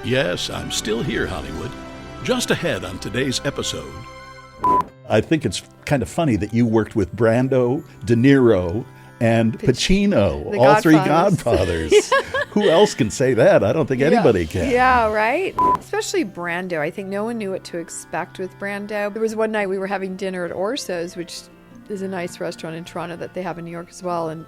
Yes, I'm still here, Hollywood. Just ahead on today's episode. I think it's kind of funny that you worked with Brando, De Niro, and Pacino, the all three Godfathers. Godfathers. Who else can say that? I don't think anybody can. Yeah, right? Especially Brando. I think no one knew what to expect with Brando. There was one night we were having dinner at Orso's, which is a nice restaurant in Toronto that they have in New York as well. And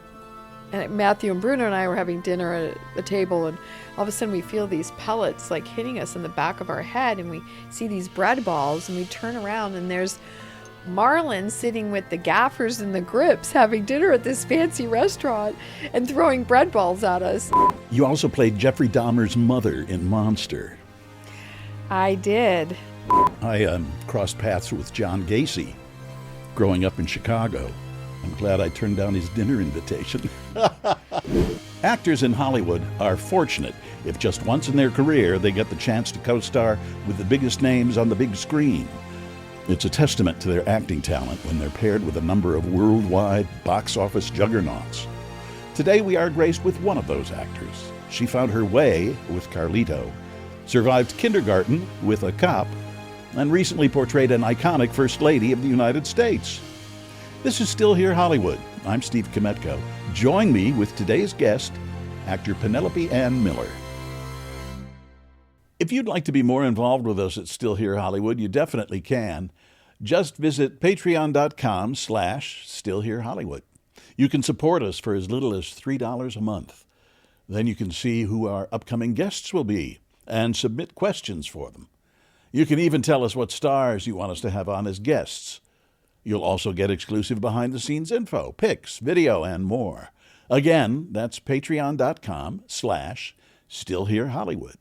Matthew and Bruno and I were having dinner at a table, and all of a sudden we feel these pellets like hitting us in the back of our head, and we see these bread balls, and we turn around and there's Marlon sitting with the gaffers and the grips having dinner at this fancy restaurant and throwing bread balls at us. You also played Jeffrey Dahmer's mother in Monster. I did. I crossed paths with John Gacy growing up in Chicago. I'm glad I turned down his dinner invitation. Actors in Hollywood are fortunate if just once in their career they get the chance to co-star with the biggest names on the big screen. It's a testament to their acting talent when they're paired with a number of worldwide box office juggernauts. Today we are graced with one of those actors. She found her way with Carlito, survived kindergarten with a cop, and recently portrayed an iconic First Lady of the United States. This is Still Here Hollywood. I'm Steve Kmetko. Join me with today's guest, actor Penelope Ann Miller. If you'd like to be more involved with us at Still Here Hollywood, you definitely can. Just visit patreon.com/stillherehollywood. You can support us for as little as $3 a month. Then you can see who our upcoming guests will be and submit questions for them. You can even tell us what stars you want us to have on as guests. You'll also get exclusive behind-the-scenes info, pics, video, and more. Again, that's patreon.com/stillherehollywood.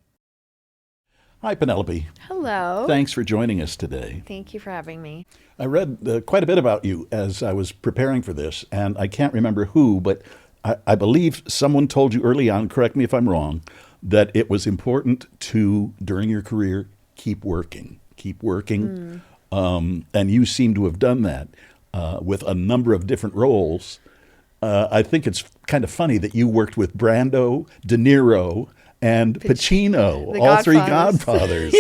Hi, Penelope. Hello. Thanks for joining us today. Thank you for having me. I read quite a bit about you as I was preparing for this, and I can't remember who, but I believe someone told you early on, correct me if I'm wrong, that it was important to, during your career, keep working. And you seem to have done that with a number of different roles. I think it's kind of funny that you worked with Brando, De Niro, and Pacino, all three Godfathers.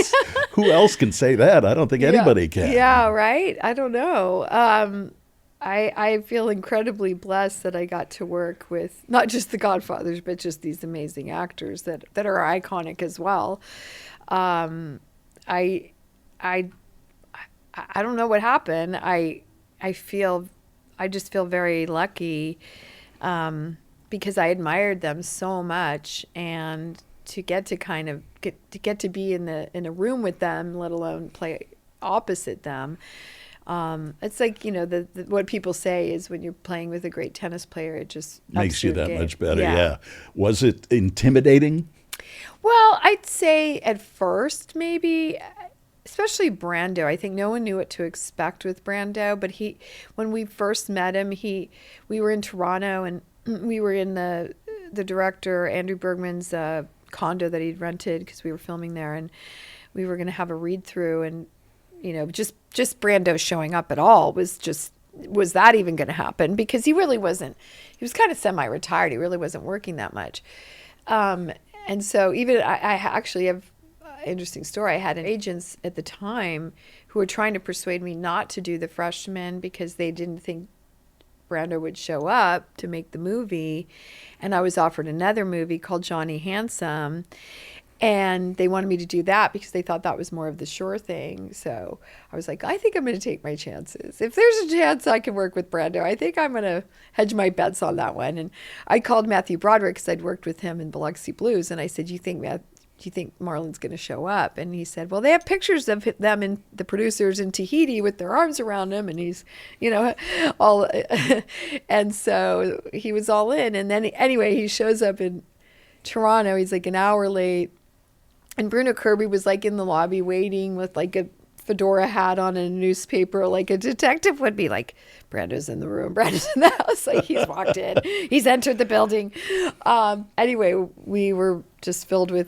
Who else can say that? I don't think anybody can. Yeah, right? I don't know. I feel incredibly blessed that I got to work with not just the Godfathers, but just these amazing actors that are iconic as well. I don't know what happened. I just feel very lucky because I admired them so much, and to get to kind of get to be in a room with them, let alone play opposite them. It's like, the what people say is when you're playing with a great tennis player, it just makes you that game. much better. Yeah. Was it intimidating? Well, I'd say at first maybe. Especially Brando. I think no one knew what to expect with Brando, but when we first met him, we were in Toronto, and we were in the director Andrew Bergman's condo that he'd rented because we were filming there, and we were going to have a read through, and just Brando showing up at all was that even going to happen? Because he really wasn't. He was kind of semi-retired. He really wasn't working that much, and so even I actually have. Interesting story. I had agents at the time who were trying to persuade me not to do The Freshman because they didn't think Brando would show up to make the movie, and I was offered another movie called Johnny Handsome, and they wanted me to do that because they thought that was more of the sure thing. So I was like, I think I'm going to take my chances. If there's a chance I can work with Brando, I think I'm going to hedge my bets on that one. And I called Matthew Broderick because I'd worked with him in Biloxi Blues, and I said, do you think Marlon's going to show up? And he said, well, they have pictures of them and the producers in Tahiti with their arms around him, and he's, all, and so he was all in. And then anyway, he shows up in Toronto. He's like an hour late, and Bruno Kirby was like in the lobby waiting with like a fedora hat on and a newspaper, like a detective would be, like, Brando's in the room, Brando's in the house, like he's walked in, he's entered the building. Anyway, we were just filled with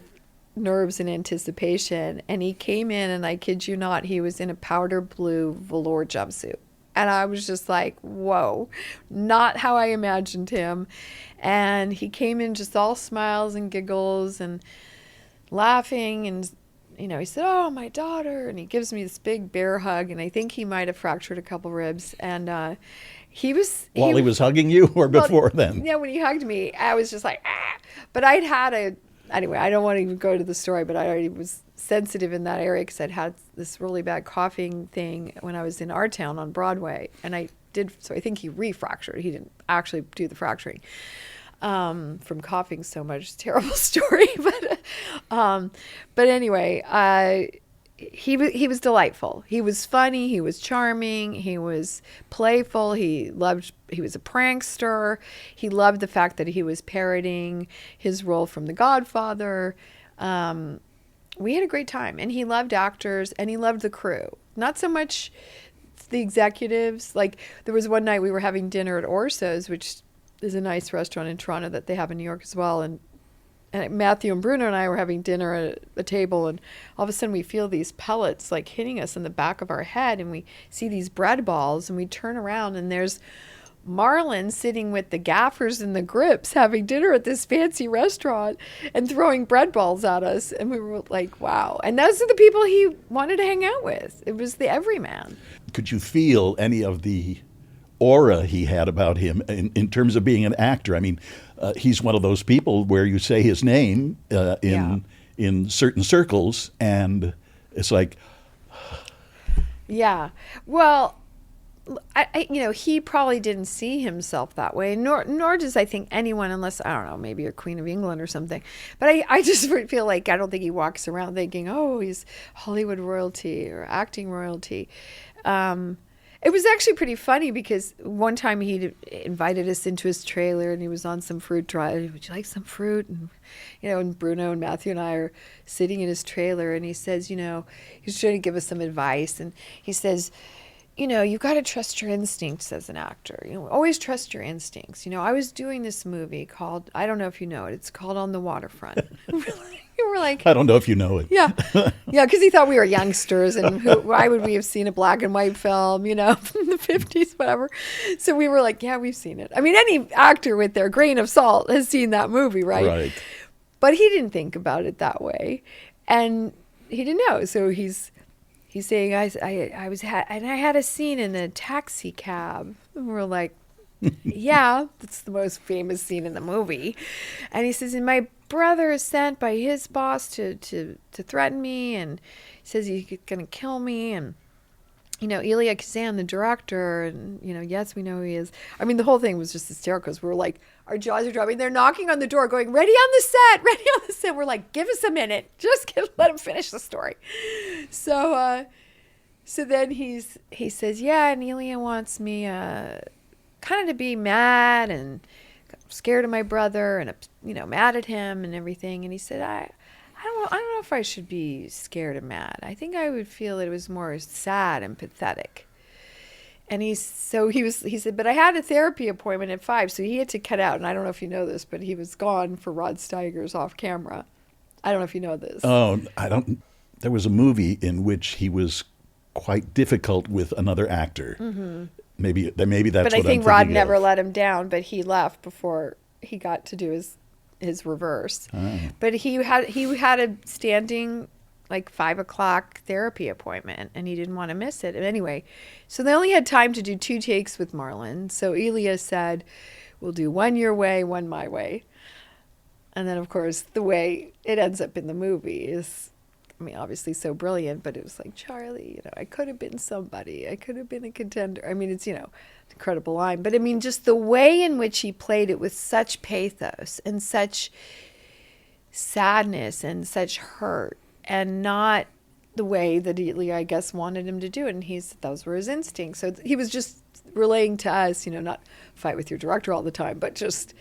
nerves and anticipation, and he came in, and I kid you not, he was in a powder blue velour jumpsuit, and I was just like, whoa, not how I imagined him. And he came in just all smiles and giggles, and laughing, and he said, "Oh, my daughter," and he gives me this big bear hug, and I think he might have fractured a couple ribs, and he was While he was hugging you, or before then? Yeah, when he hugged me, I was just like, ah. But anyway, I don't want to even go to the story, but I already was sensitive in that area because I'd had this really bad coughing thing when I was in Our Town on Broadway, and so I think he refractured. He didn't actually do the fracturing from coughing so much. Terrible story, but anyway, he was delightful. He was funny. He was charming. He was playful. He was a prankster. He loved the fact that he was parroting his role from The Godfather. We had a great time, and he loved actors, and he loved the crew. Not so much the executives. Like, there was one night we were having dinner at Orso's, which is a nice restaurant in Toronto that they have in New York as well, and Matthew and Bruno and I were having dinner at a table, and all of a sudden we feel these pellets like hitting us in the back of our head, and we see these bread balls, and we turn around, and there's Marlon sitting with the gaffers and the grips having dinner at this fancy restaurant and throwing bread balls at us. And we were like, wow. And those are the people he wanted to hang out with. It was the everyman. Could you feel any of the aura he had about him in terms of being an actor? I mean, he's one of those people where you say his name in certain circles, and it's like... Yeah. Well... he probably didn't see himself that way, nor does I think anyone, unless, I don't know, maybe a Queen of England or something. But I just feel like I don't think he walks around thinking, oh, he's Hollywood royalty or acting royalty. It was actually pretty funny because one time he invited us into his trailer, and he was on some fruit drive. Would you like some fruit? And and Bruno and Matthew and I are sitting in his trailer, and he says, he's trying to give us some advice, and he says, you've got to trust your instincts as an actor. Always trust your instincts. I was doing this movie called, I don't know if you know it, it's called On the Waterfront. We're like, I don't know if you know it. Yeah. Yeah, because he thought we were youngsters, and why would we have seen a black and white film, from the 50s, whatever. So we were like, yeah, we've seen it. I mean, any actor with their grain of salt has seen that movie, right? Right. But he didn't think about it that way, and he didn't know. So he's saying, I had a scene in a taxi cab. And we're like, yeah, that's the most famous scene in the movie. And he says, and my brother is sent by his boss to threaten me, and he says he's going to kill me. And, Elia Kazan, the director, and, yes, we know he is. I mean, the whole thing was just hysterical because we were like, our jaws are dropping. They're knocking on the door going, ready on the set. We're like, give us a minute. Just let him finish the story. So then he says, yeah, and Elia wants me kind of to be mad and scared of my brother and, mad at him and everything. And he said, I don't know if I should be scared or mad. I think I would feel it was more sad and pathetic. And he said, but I had a therapy appointment at 5, so he had to cut out. And I don't know if you know this, but he was gone for Rod Steiger's Off Camera. I don't know if you know this. Oh, I don't. There was a movie in which he was quite difficult with another actor. Mm-hmm. Maybe that's what I'm thinking of. But I think Rod never let him down, but he left before he got to do his reverse. Oh. But he had a standing 5:00 therapy appointment, and he didn't want to miss it. And anyway, so they only had time to do 2 takes with Marlon. So Elia said, we'll do one your way, one my way. And then, of course, the way it ends up in the movie is, obviously so brilliant, but it was like, Charlie, I could have been somebody. I could have been a contender. It's, an incredible line. But just the way in which he played it with such pathos and such sadness and such hurt, and not the way that Elia, I guess, wanted him to do it. And those were his instincts. So he was just relaying to us, not fight with your director all the time, but just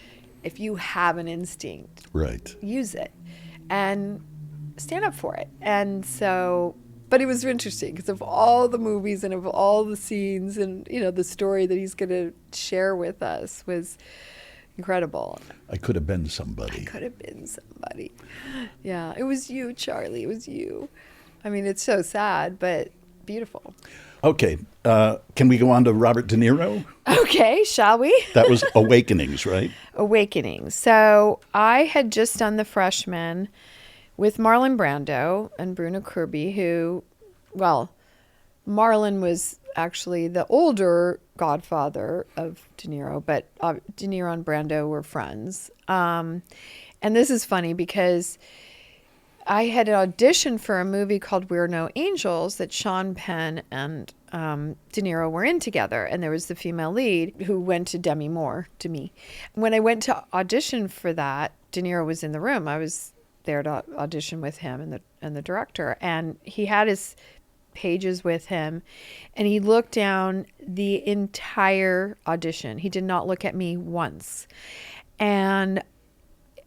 if you have an instinct, right, use it and stand up for it. And so, but it was interesting because of all the movies and of all the scenes and, the story that he's going to share with us was incredible. I could have been somebody. Yeah, it was you, Charlie. It was you. It's so sad, but beautiful. Okay. Can we go on to Robert De Niro? Okay, shall we? That was Awakenings, right? Awakenings. So I had just done The Freshman, with Marlon Brando and Bruno Kirby, who, well, Marlon was actually the older godfather of De Niro, but De Niro and Brando were friends. And this is funny because I had an audition for a movie called We're No Angels that Sean Penn and De Niro were in together. And there was the female lead who went to Demi Moore, to me. When I went to audition for that, De Niro was in the room. I was there to audition with him and the director. And he had his pages with him, and he looked down the entire audition. He did not look at me once. And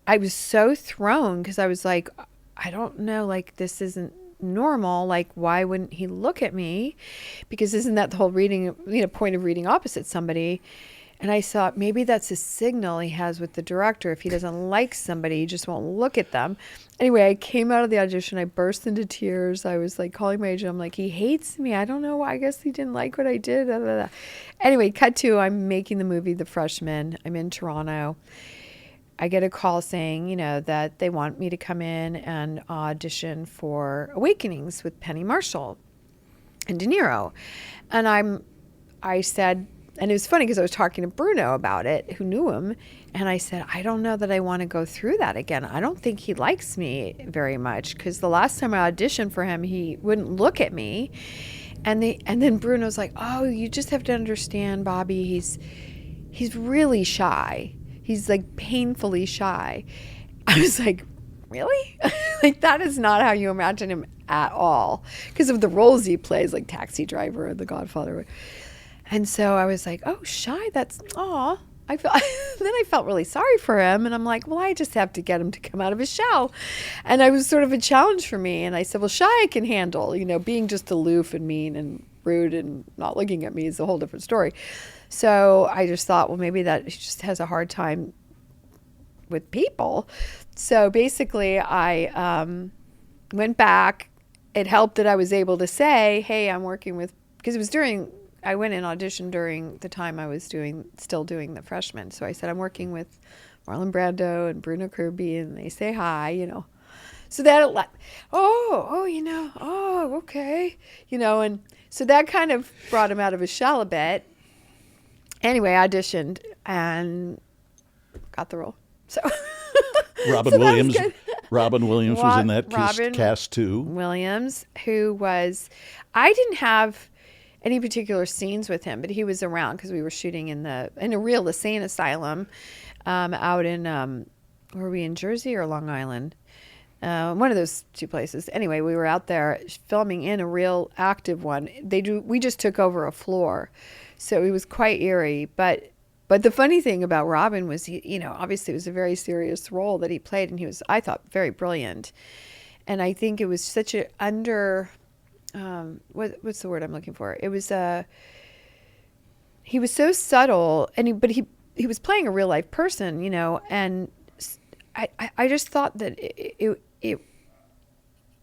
I was so thrown because I was like, I don't know, like, this isn't normal. Like, why wouldn't he look at me? Because isn't that the whole reading, point of reading opposite somebody? And I thought maybe that's a signal he has with the director. If he doesn't like somebody, he just won't look at them. Anyway, I came out of the audition. I burst into tears. I was like calling my agent. I'm like, he hates me. I don't know. I guess he didn't like what I did. Blah, blah, blah. Anyway, cut to, I'm making the movie The Freshman. I'm in Toronto. I get a call saying, that they want me to come in and audition for Awakenings with Penny Marshall and De Niro. And I said, and it was funny because I was talking to Bruno about it, who knew him. And I said, I don't know that I want to go through that again. I don't think he likes me very much because the last time I auditioned for him, he wouldn't look at me. And then Bruno's like, oh, you just have to understand, Bobby, he's really shy. He's like painfully shy. I was like, really? Like, that is not how you imagine him at all because of the roles he plays, like Taxi Driver or The Godfather. And so I was like, oh, shy, that's, aw. Then I felt really sorry for him. And I'm like, well, I just have to get him to come out of his shell. And it was sort of a challenge for me. And I said, well, shy I can handle. Being just aloof and mean and rude and not looking at me is a whole different story. So I just thought, well, maybe that he just has a hard time with people. So basically I went back. It helped that I was able to say, hey, I'm working with, because it was I went in audition during the time I was still doing The Freshman. So I said, I'm working with Marlon Brando and Bruno Kirby, and they say hi, So that, okay, and so that kind of brought him out of his shell a bit. Anyway, I auditioned and got the role. So Robin Williams was in that cast too. Williams, who was, I didn't have any particular scenes with him, but he was around because we were shooting in a real insane asylum out in, were we in Jersey or Long Island? One of those two places. Anyway, we were out there filming in a real active one. We just took over a floor. So it was quite eerie. But the funny thing about Robin was, obviously it was a very serious role that he played, and he was, I thought, very brilliant. And I think it was such a what's the word I'm looking for? It was he was so subtle, but he was playing a real life person, and I just thought that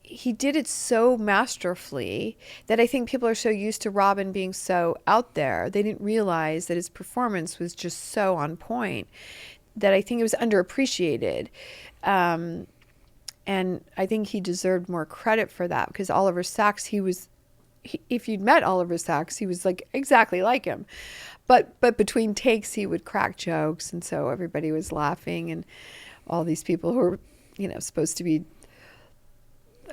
he did it so masterfully that I think people are so used to Robin being so out there. They didn't realize that his performance was just so on point that I think it was underappreciated. And I think he deserved more credit for that because Oliver Sacks, if you'd met Oliver Sacks, he was like exactly like him. But between takes, he would crack jokes. And so everybody was laughing, and all these people who were, supposed to be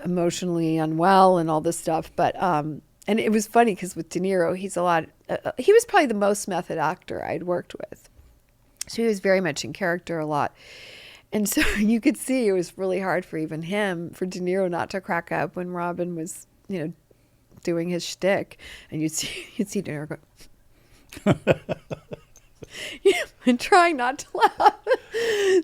emotionally unwell and all this stuff. But, and it was funny because with De Niro, he was probably the most method actor I'd worked with. So he was very much in character a lot. And so you could see it was really hard for even him, for De Niro not to crack up when Robin was, doing his shtick. And you'd see De Niro go, and trying not to laugh.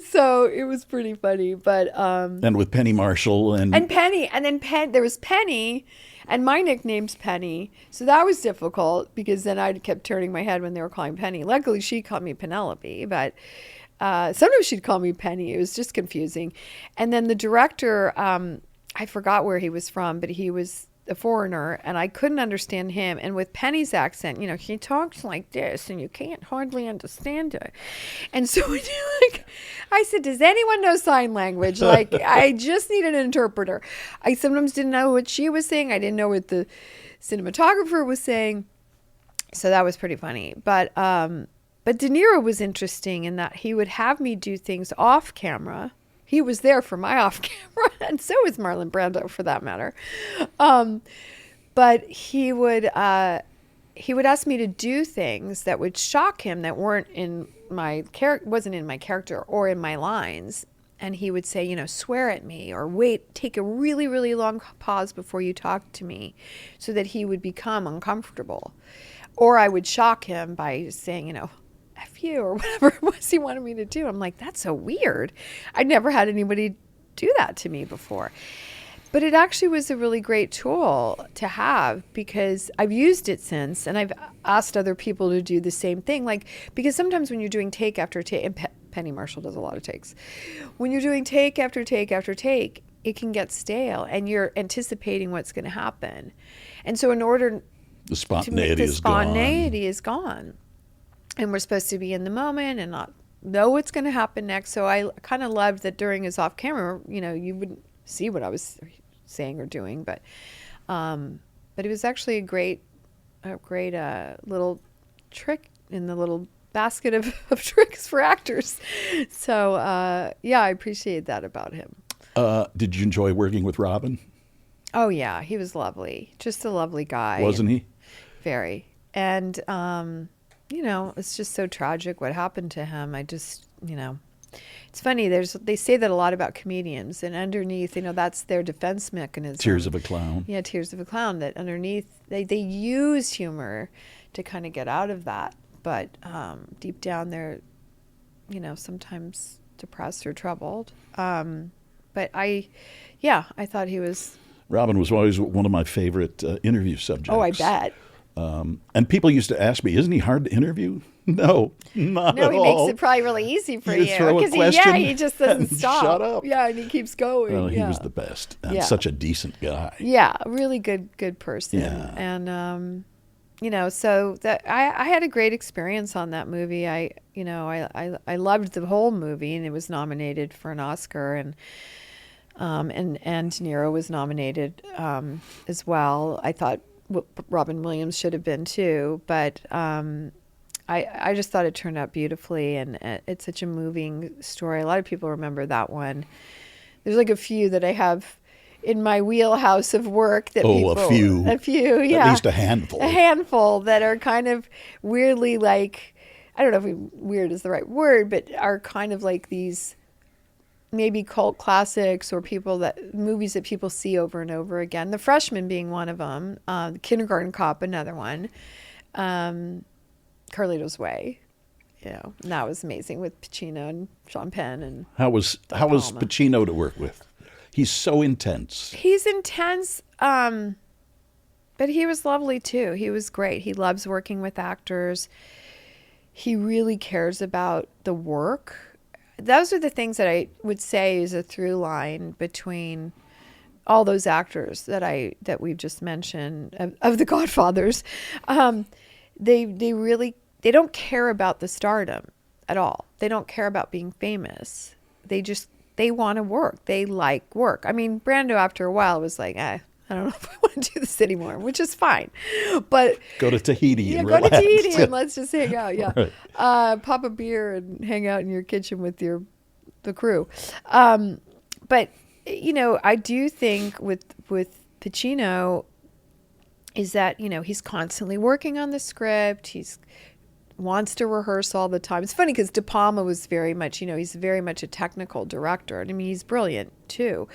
So it was pretty funny. But and with Penny Marshall and Penny, and then there was Penny, and my nickname's Penny. So that was difficult because then I kept turning my head when they were calling Penny. Luckily, she called me Penelope, but sometimes she'd call me Penny. It was just confusing. And then the director, I forgot where he was from, but he was a foreigner, and I couldn't understand him. And with Penny's accent, he talks like this, and you can't hardly understand it. And so I said, does anyone know sign language? Like, I just need an interpreter. I sometimes didn't know what she was saying. I didn't know what the cinematographer was saying. So that was pretty funny. But De Niro was interesting in that he would have me do things off camera. He was there for my off camera, and so was Marlon Brando for that matter. But he would ask me to do things that would shock him that weren't in my wasn't in my character or in my lines. And he would say, swear at me, or wait, take a really, really long pause before you talk to me, so that he would become uncomfortable. Or I would shock him by saying, F you, or whatever it was he wanted me to do. I'm like, that's so weird. I'd never had anybody do that to me before. But it actually was a really great tool to have, because I've used it since, and I've asked other people to do the same thing. Because sometimes when you're doing take after take, and Penny Marshall does a lot of takes, when you're doing take after take after take, it can get stale, and you're anticipating what's going to happen. And so in order the spontaneity is gone. And we're supposed to be in the moment and not know what's going to happen next. So I kind of loved that during his off camera, you wouldn't see what I was saying or doing, but it was actually a great little trick in the little basket of tricks for actors. So I appreciate that about him. Did you enjoy working with Robin? Oh yeah, he was lovely. Just a lovely guy. Wasn't he? Very. And it's just so tragic what happened to him. I just, it's funny. They say that a lot about comedians, and underneath, that's their defense mechanism. Tears of a clown. Yeah, tears of a clown. That underneath, they use humor to kind of get out of that, but deep down, they're, sometimes depressed or troubled. But I thought he was. Robin was always one of my favorite interview subjects. Oh, I bet. And people used to ask me, isn't he hard to interview? No, not at all. No, he makes it probably really easy for you. Throw a question he just doesn't stop. Shut up. Yeah, and he keeps going. Well, he was the best, and such a decent guy. Yeah, a really good person. Yeah. And, so that I had a great experience on that movie. I loved the whole movie, and it was nominated for an Oscar, and Niro was nominated as well. I thought Robin Williams should have been too, but I just thought it turned out beautifully, and it's such a moving story. A lot of people remember that one. There's a few that I have in my wheelhouse of work that a few, yeah, at least a handful that are kind of weirdly I don't know if weird is the right word, but are kind of like these maybe cult classics, or movies that people see over and over again. The Freshman being one of them, The Kindergarten Cop, another one, Carlito's Way, and that was amazing with Pacino and Sean Penn. And how was Pacino to work with? He's so intense. He's intense, but he was lovely too. He was great. He loves working with actors. He really cares about the work. Those are the things that I would say is a through line between all those actors that we've just mentioned of the Godfathers. They don't care about the stardom at all. They don't care about being famous. They want to work. They like work. I mean, Brando after a while was like, I don't know if I want to do this anymore, which is fine. But go to Tahiti and relax. Go to Tahiti and let's just hang out. Yeah, right. Pop a beer and hang out in your kitchen with the crew. But I do think with Pacino is that he's constantly working on the script. He's wants to rehearse all the time. It's funny because De Palma was very much, he's very much a technical director. I mean, he's brilliant too.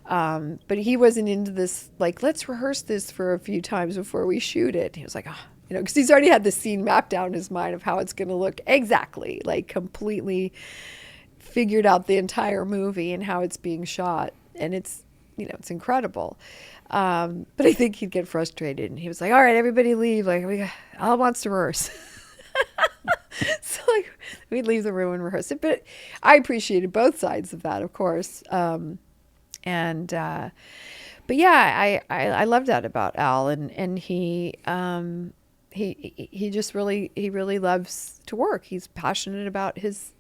But he wasn't into this, let's rehearse this for a few times before we shoot it. He was like, because he's already had the scene mapped out in his mind of how it's going to look exactly, completely figured out the entire movie and how it's being shot. And it's, it's incredible. But I think he'd get frustrated, and he was like, all right, everybody leave. Al wants to rehearse. So we'd leave the room and rehearse it. But I appreciated both sides of that, of course. But But yeah, I love that about Al, and he just really loves to work. He's passionate about his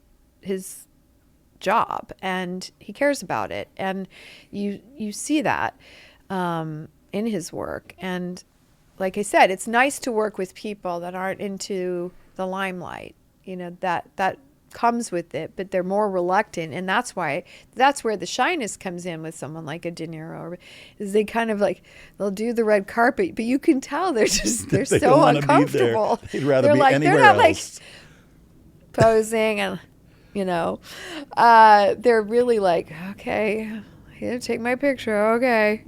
job, and he cares about it, and you see that in his work. And like I said, it's nice to work with people that aren't into the limelight. That comes with it, but they're more reluctant, and that's where the shyness comes in with someone like a De Niro. Is they kind of like, they'll do the red carpet, but you can tell they're They so don't uncomfortable. They'd rather they're be like anywhere they're not else. like posing and they're really like, okay, here, take my picture, okay,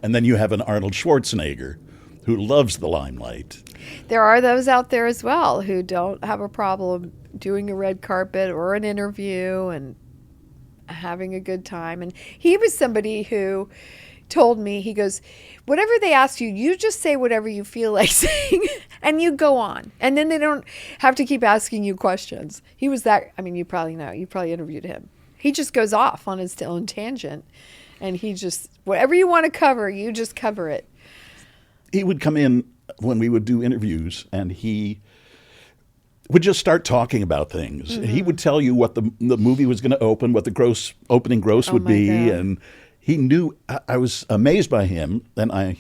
And then you have an Arnold Schwarzenegger who loves the limelight. There are those out there as well who don't have a problem doing a red carpet or an interview and having a good time. And he was somebody who told me, he goes, whatever they ask you, you just say whatever you feel like saying and you go on. And then they don't have to keep asking you questions. He was that, you probably know, you probably interviewed him. He just goes off on his own tangent, and he just, whatever you want to cover, you just cover it. He would come in when we would do interviews, and he would just start talking about things. Mm-hmm. He would tell you what the movie was going to open, what the opening gross would be, God. And he knew. I was amazed by him, and I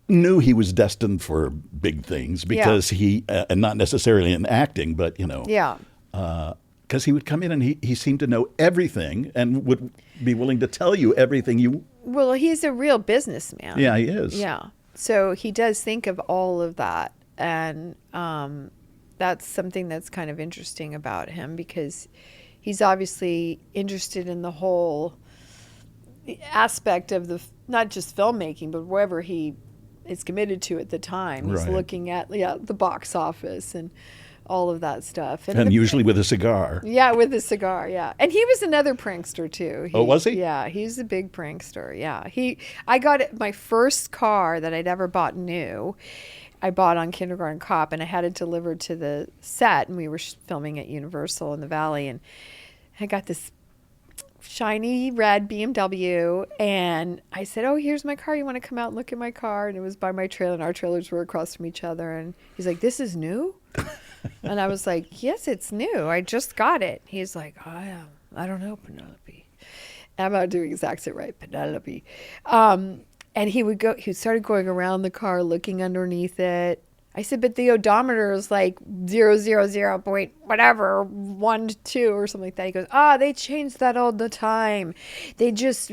knew he was destined for big things because he, and not necessarily in acting, but because he would come in and he seemed to know everything and would be willing to tell you everything. Well, he's a real businessman. Yeah, he is. Yeah. So he does think of all of that. And that's something that's kind of interesting about him, because he's obviously interested in the whole aspect of not just filmmaking, but wherever he is committed to at the time. He's looking at the box office and all of that stuff. And usually with a cigar. Yeah, with a cigar, yeah. And he was another prankster, too. Was he? Yeah, he's a big prankster, yeah. I got my first car that I'd ever bought new. I bought on Kindergarten Cop, and I had it delivered to the set, and we were filming at Universal in the Valley, and I got this shiny red BMW, and I said, oh, here's my car. You want to come out and look at my car? And it was by my trailer, and our trailers were across from each other, and he's like, this is new? And I was like, yes, it's new. I just got it. He's like, I don't know, Penelope. I'm not doing his accent right, Penelope. And he started going around the car, looking underneath it. I said, but the odometer is like 000 point whatever, 1 to 2 or something like that. He goes, they change that all the time. They just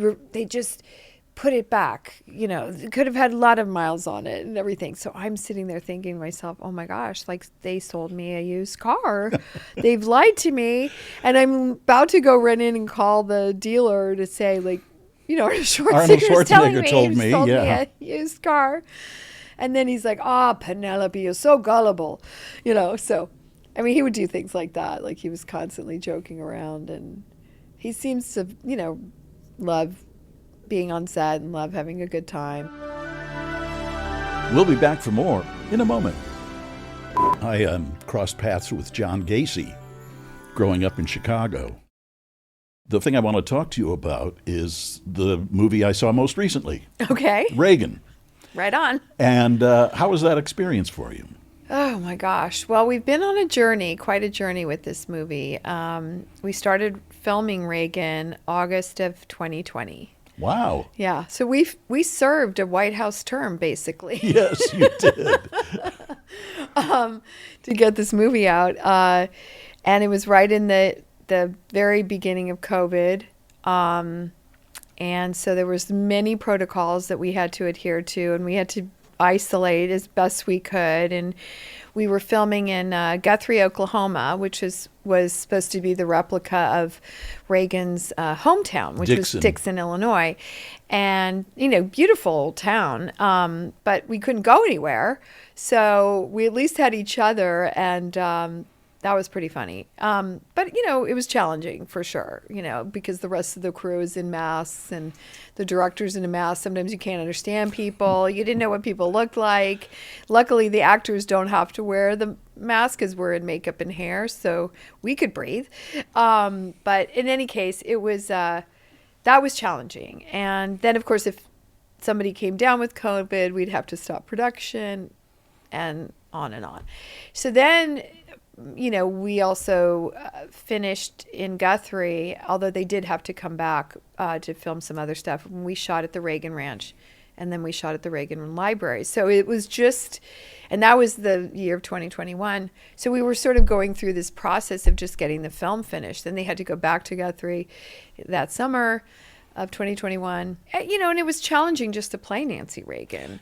put it back. It could have had a lot of miles on it and everything. So I'm sitting there thinking to myself, oh my gosh, like they sold me a used car. They've lied to me. And I'm about to go run in and call the dealer to say, like, Arnold Schwarzenegger told me, sold me a used car. And then he's like, Penelope, you're so gullible. So, he would do things like that. Like he was constantly joking around, and he seems to, love being on set and love having a good time. We'll be back for more in a moment. I crossed paths with John Gacy growing up in Chicago. The thing I want to talk to you about is the movie I saw most recently. Okay. Reagan. Right on. And how was that experience for you? Oh, my gosh. Well, we've been on a journey, quite a journey with this movie. We started filming Reagan August of 2020. Wow. Yeah. So we served a White House term, basically. Yes, you did. To get this movie out. And it was right in the very beginning of COVID. And so there was many protocols that we had to adhere to, and we had to isolate as best we could. And we were filming in Guthrie, Oklahoma, which was supposed to be the replica of Reagan's hometown, which was Dixon, Illinois. And, beautiful town, but we couldn't go anywhere. So we at least had each other, and that was pretty funny. But, it was challenging for sure, because the rest of the crew is in masks and the director's in a mask. Sometimes you can't understand people. You didn't know what people looked like. Luckily, the actors don't have to wear the mask because we're in makeup and hair, so we could breathe. But in any case, it was that was challenging. And then, of course, if somebody came down with COVID, we'd have to stop production, and on and on. So then, we also finished in Guthrie, although they did have to come back to film some other stuff. We shot at the Reagan Ranch, and then we shot at the Reagan Library. So it was just, and that was the year of 2021. So we were sort of going through this process of just getting the film finished. Then they had to go back to Guthrie that summer of 2021. And it was challenging just to play Nancy Reagan.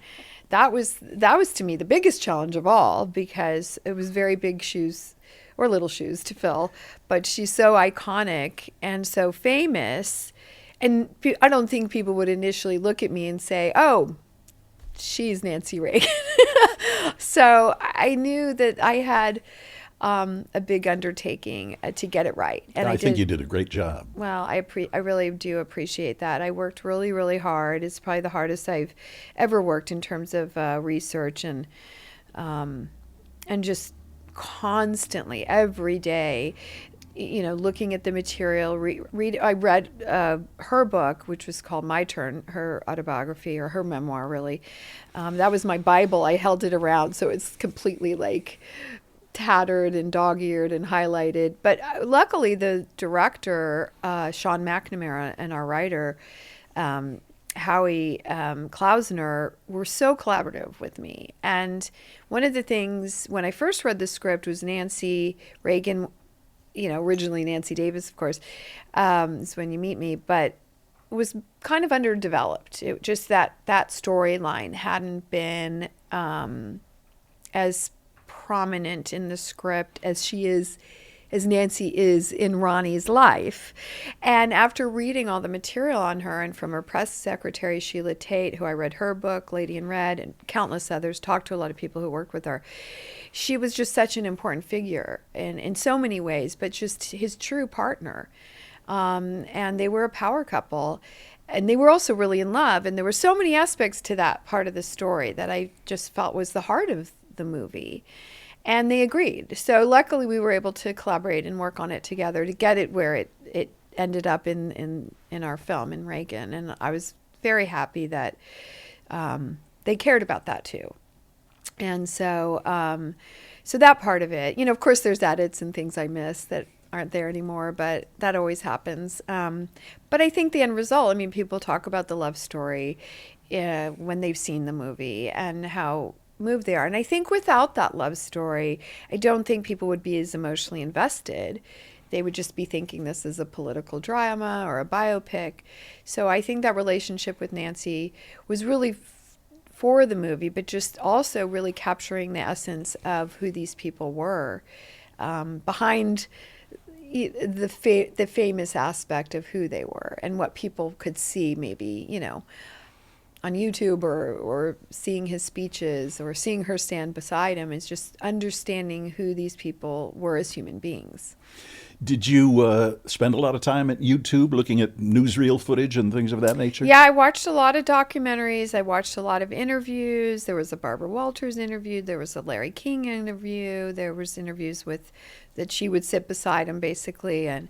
That was to me the biggest challenge of all, because it was very big shoes, or little shoes, to fill. But she's so iconic and so famous. And I don't think people would initially look at me and say, oh, she's Nancy Reagan. So I knew that I had a big undertaking to get it right. And I think you did a great job. Well, I really do appreciate that. I worked really, really hard. It's probably the hardest I've ever worked in terms of research and just constantly, every day, looking at the material. I read her book, which was called My Turn, her autobiography, or her memoir, really. That was my Bible. I held it around, so it's completely tattered and dog-eared and highlighted. But luckily, the director, Sean McNamara, and our writer, Howie Klausner, were so collaborative with me. And one of the things, when I first read the script, was Nancy Reagan, originally Nancy Davis, of course, is When You Meet Me, but it was kind of underdeveloped. It just that storyline hadn't been as prominent in the script as Nancy is in Ronnie's life. And after reading all the material on her, and from her press secretary, Sheila Tate, who I read her book, Lady in Red, and countless others, talked to a lot of people who worked with her, she was just such an important figure in so many ways, but just his true partner. And they were a power couple. And they were also really in love. And there were so many aspects to that part of the story that I just felt was the heart of the movie. And they agreed. So luckily we were able to collaborate and work on it together to get it where it ended up in our film, in Reagan. And I was very happy that they cared about that too. And so that part of it, of course there's edits and things I missed that aren't there anymore, but that always happens. But I think the end result, people talk about the love story when they've seen the movie and how moved they are. And I think without that love story, I don't think people would be as emotionally invested. They would just be thinking this is a political drama or a biopic. So I think that relationship with Nancy was really for the movie, but just also really capturing the essence of who these people were behind the famous aspect of who they were and what people could see maybe, on YouTube or seeing his speeches or seeing her stand beside him, is just understanding who these people were as human beings. Did you spend a lot of time at YouTube looking at newsreel footage and things of that nature? Yeah, I watched a lot of documentaries. I watched a lot of interviews. There was a Barbara Walters interview. There was a Larry King interview. There was interviews that she would sit beside him basically and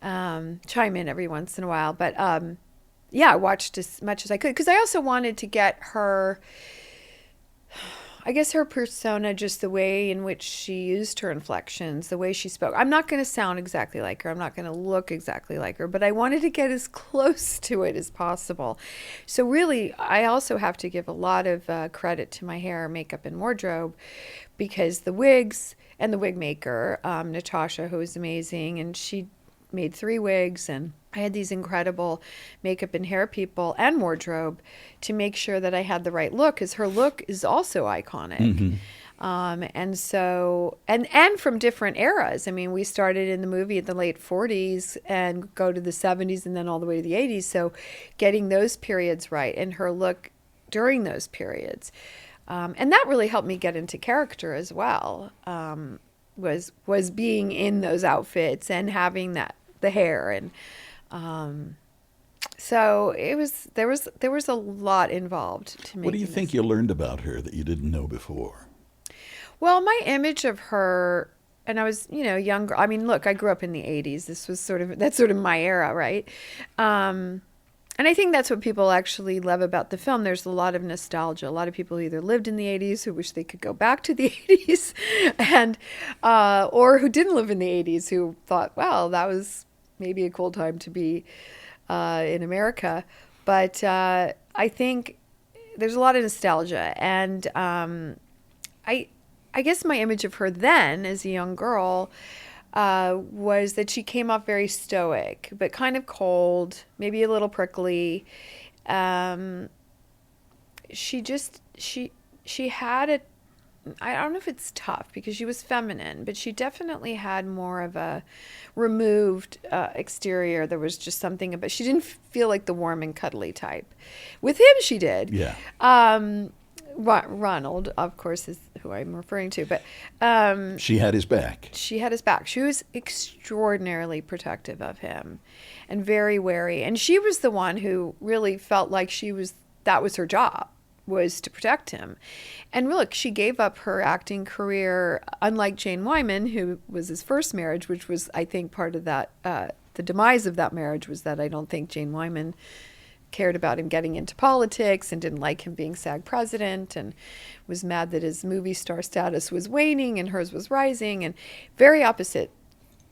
chime in every once in a while. But yeah, I watched as much as I could because I also wanted to get her, I guess, her persona, just the way in which she used her inflections, the way she spoke. I'm not going to sound exactly like her. I'm not going to look exactly like her, but I wanted to get as close to it as possible. So really, I also have to give a lot of credit to my hair, makeup, and wardrobe, because the wigs and the wig maker, Natasha, who is amazing, and she made 3 wigs, and I had these incredible makeup and hair people and wardrobe to make sure that I had the right look, because her look is also iconic. Mm-hmm. And so, and from different eras. I mean, we started in the movie in the late 40s and go to the 70s and then all the way to the 80s. So getting those periods right and her look during those periods. And that really helped me get into character as well, was being in those outfits and having the hair. And so there was a lot involved to make. What do you think you learned about her that you didn't know before? Well, my image of her, and I was, younger. I mean, look, I grew up in the 80s. That's sort of my era, right? And And I think that's what people actually love about the film. There's a lot of nostalgia. A lot of people either lived in the 80s who wish they could go back to the 80s, and or who didn't live in the 80s who thought, wow, that was maybe a cool time to be in America. But I think there's a lot of nostalgia. And I guess my image of her then as a young girl was that she came off very stoic, but kind of cold, maybe a little prickly. She had a, I don't know if it's tough because she was feminine, but she definitely had more of a removed exterior. There was just something about, she didn't feel like the warm and cuddly type. With him, she did. Yeah. Ronald, of course, is who I'm referring to, but she had his back. She had his back. She was extraordinarily protective of him and very wary. And she was the one who really felt like that was her job, was to protect him. And look, she gave up her acting career, unlike Jane Wyman, who was his first marriage, which was, I think, part of that, the demise of that marriage was that I don't think Jane Wyman cared about him getting into politics and didn't like him being SAG president and was mad that his movie star status was waning and hers was rising, and very opposite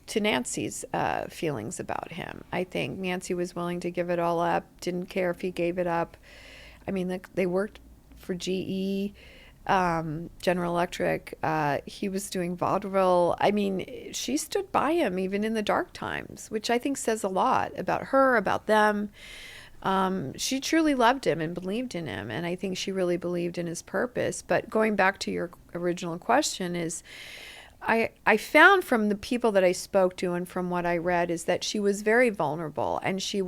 to Nancy's feelings about him. I think Nancy was willing to give it all up, didn't care if he gave it up. I mean, they worked for GE, General Electric. He was doing vaudeville. I mean, she stood by him even in the dark times, which I think says a lot about her, about them. She truly loved him and believed in him, and I think she really believed in his purpose. But going back to your original question is, I found from the people that I spoke to and from what I read is that she was very vulnerable, and she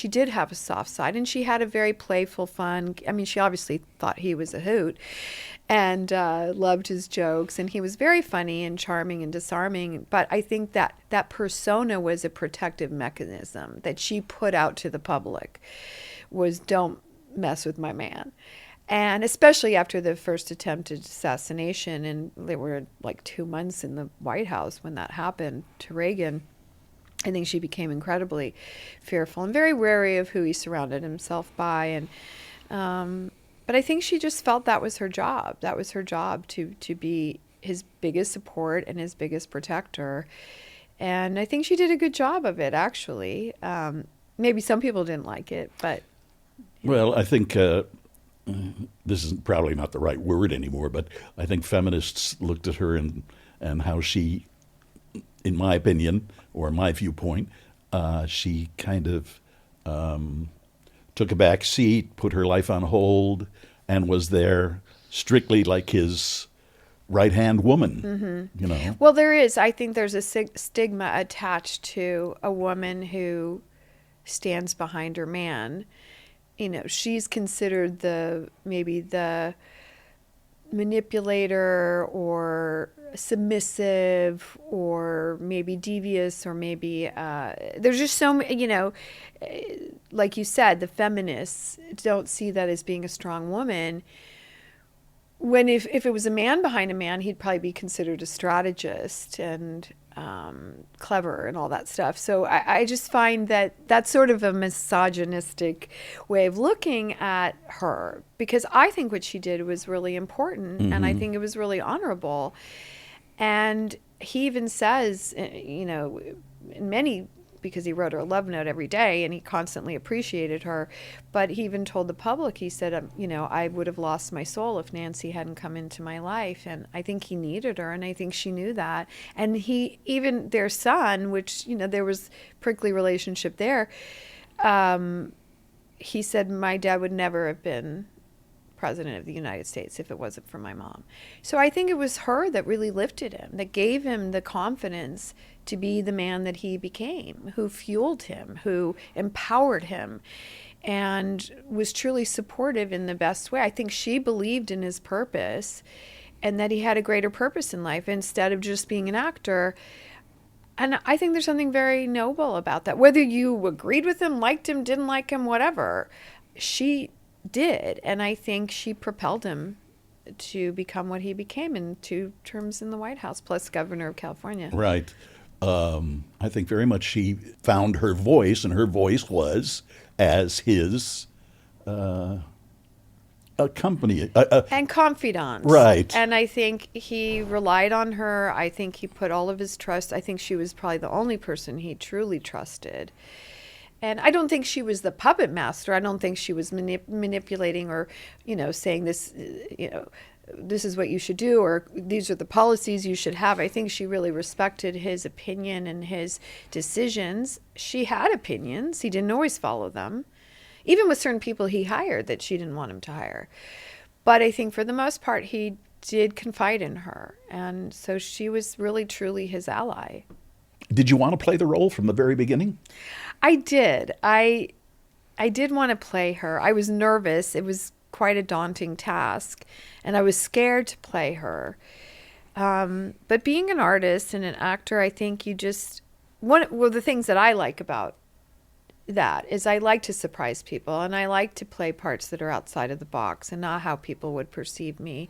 did have a soft side, and she had a very playful, fun, I mean, she obviously thought he was a hoot and loved his jokes, and he was very funny and charming and disarming. But I think that persona was a protective mechanism that she put out to the public, was don't mess with my man. And especially after the first attempted assassination, and they were like 2 months in the White House when that happened to Reagan, I think she became incredibly fearful and very wary of who he surrounded himself by. And but I think she just felt that was her job. That was her job, to be his biggest support and his biggest protector. And I think she did a good job of it, actually. Maybe some people didn't like it, but... Well, I think... this is probably not the right word anymore, but I think feminists looked at her and how she, in my opinion, or my viewpoint, she kind of took a back seat, put her life on hold, and was there strictly like his right-hand woman, you know. Well, I think there's a stigma attached to a woman who stands behind her man. You know, she's considered maybe the manipulator or submissive or maybe devious, or maybe there's just so many, you know, like you said, the feminists don't see that as being a strong woman. When if it was a man behind a man, he'd probably be considered a strategist and clever and all that stuff. So I just find that that's sort of a misogynistic way of looking at her, because I think what she did was really important, and I think it was really honorable. And he even says, you know, in many, because he wrote her a love note every day and he constantly appreciated her, but he even told the public, he said, you know, I would have lost my soul if Nancy hadn't come into my life. And I think he needed her, and I think she knew that. And he, even their son, which, you know, there was prickly relationship there, he said, my dad would never have been president of the United States if it wasn't for my mom. So I think it was her that really lifted him, that gave him the confidence to be the man that he became, who fueled him, who empowered him, and was truly supportive in the best way. I think she believed in his purpose and that he had a greater purpose in life instead of just being an actor. And I think there's something very noble about that. Whether you agreed with him, liked him, didn't like him, whatever, she did. And I think she propelled him to become what he became in 2 terms in the White House, plus governor of California. Right. I think very much she found her voice, and her voice was as his company. And confidant. Right. And I think he relied on her. I think he put all of his trust. I think she was probably the only person he truly trusted. And I don't think she was the puppet master. I don't think she was manipulating or, saying this, this is what you should do, or these are the policies you should have. I think she really respected his opinion and his decisions. She had opinions. He didn't always follow them, even with certain people he hired that she didn't want him to hire. But I think for the most part, he did confide in her. And so she was really, truly his ally. Did you want to play the role from the very beginning? I did. I did want to play her. I was nervous. It was quite a daunting task, and I was scared to play her. But being an artist and an actor, I think one of the things that I like about that is I like to surprise people, and I like to play parts that are outside of the box and not how people would perceive me.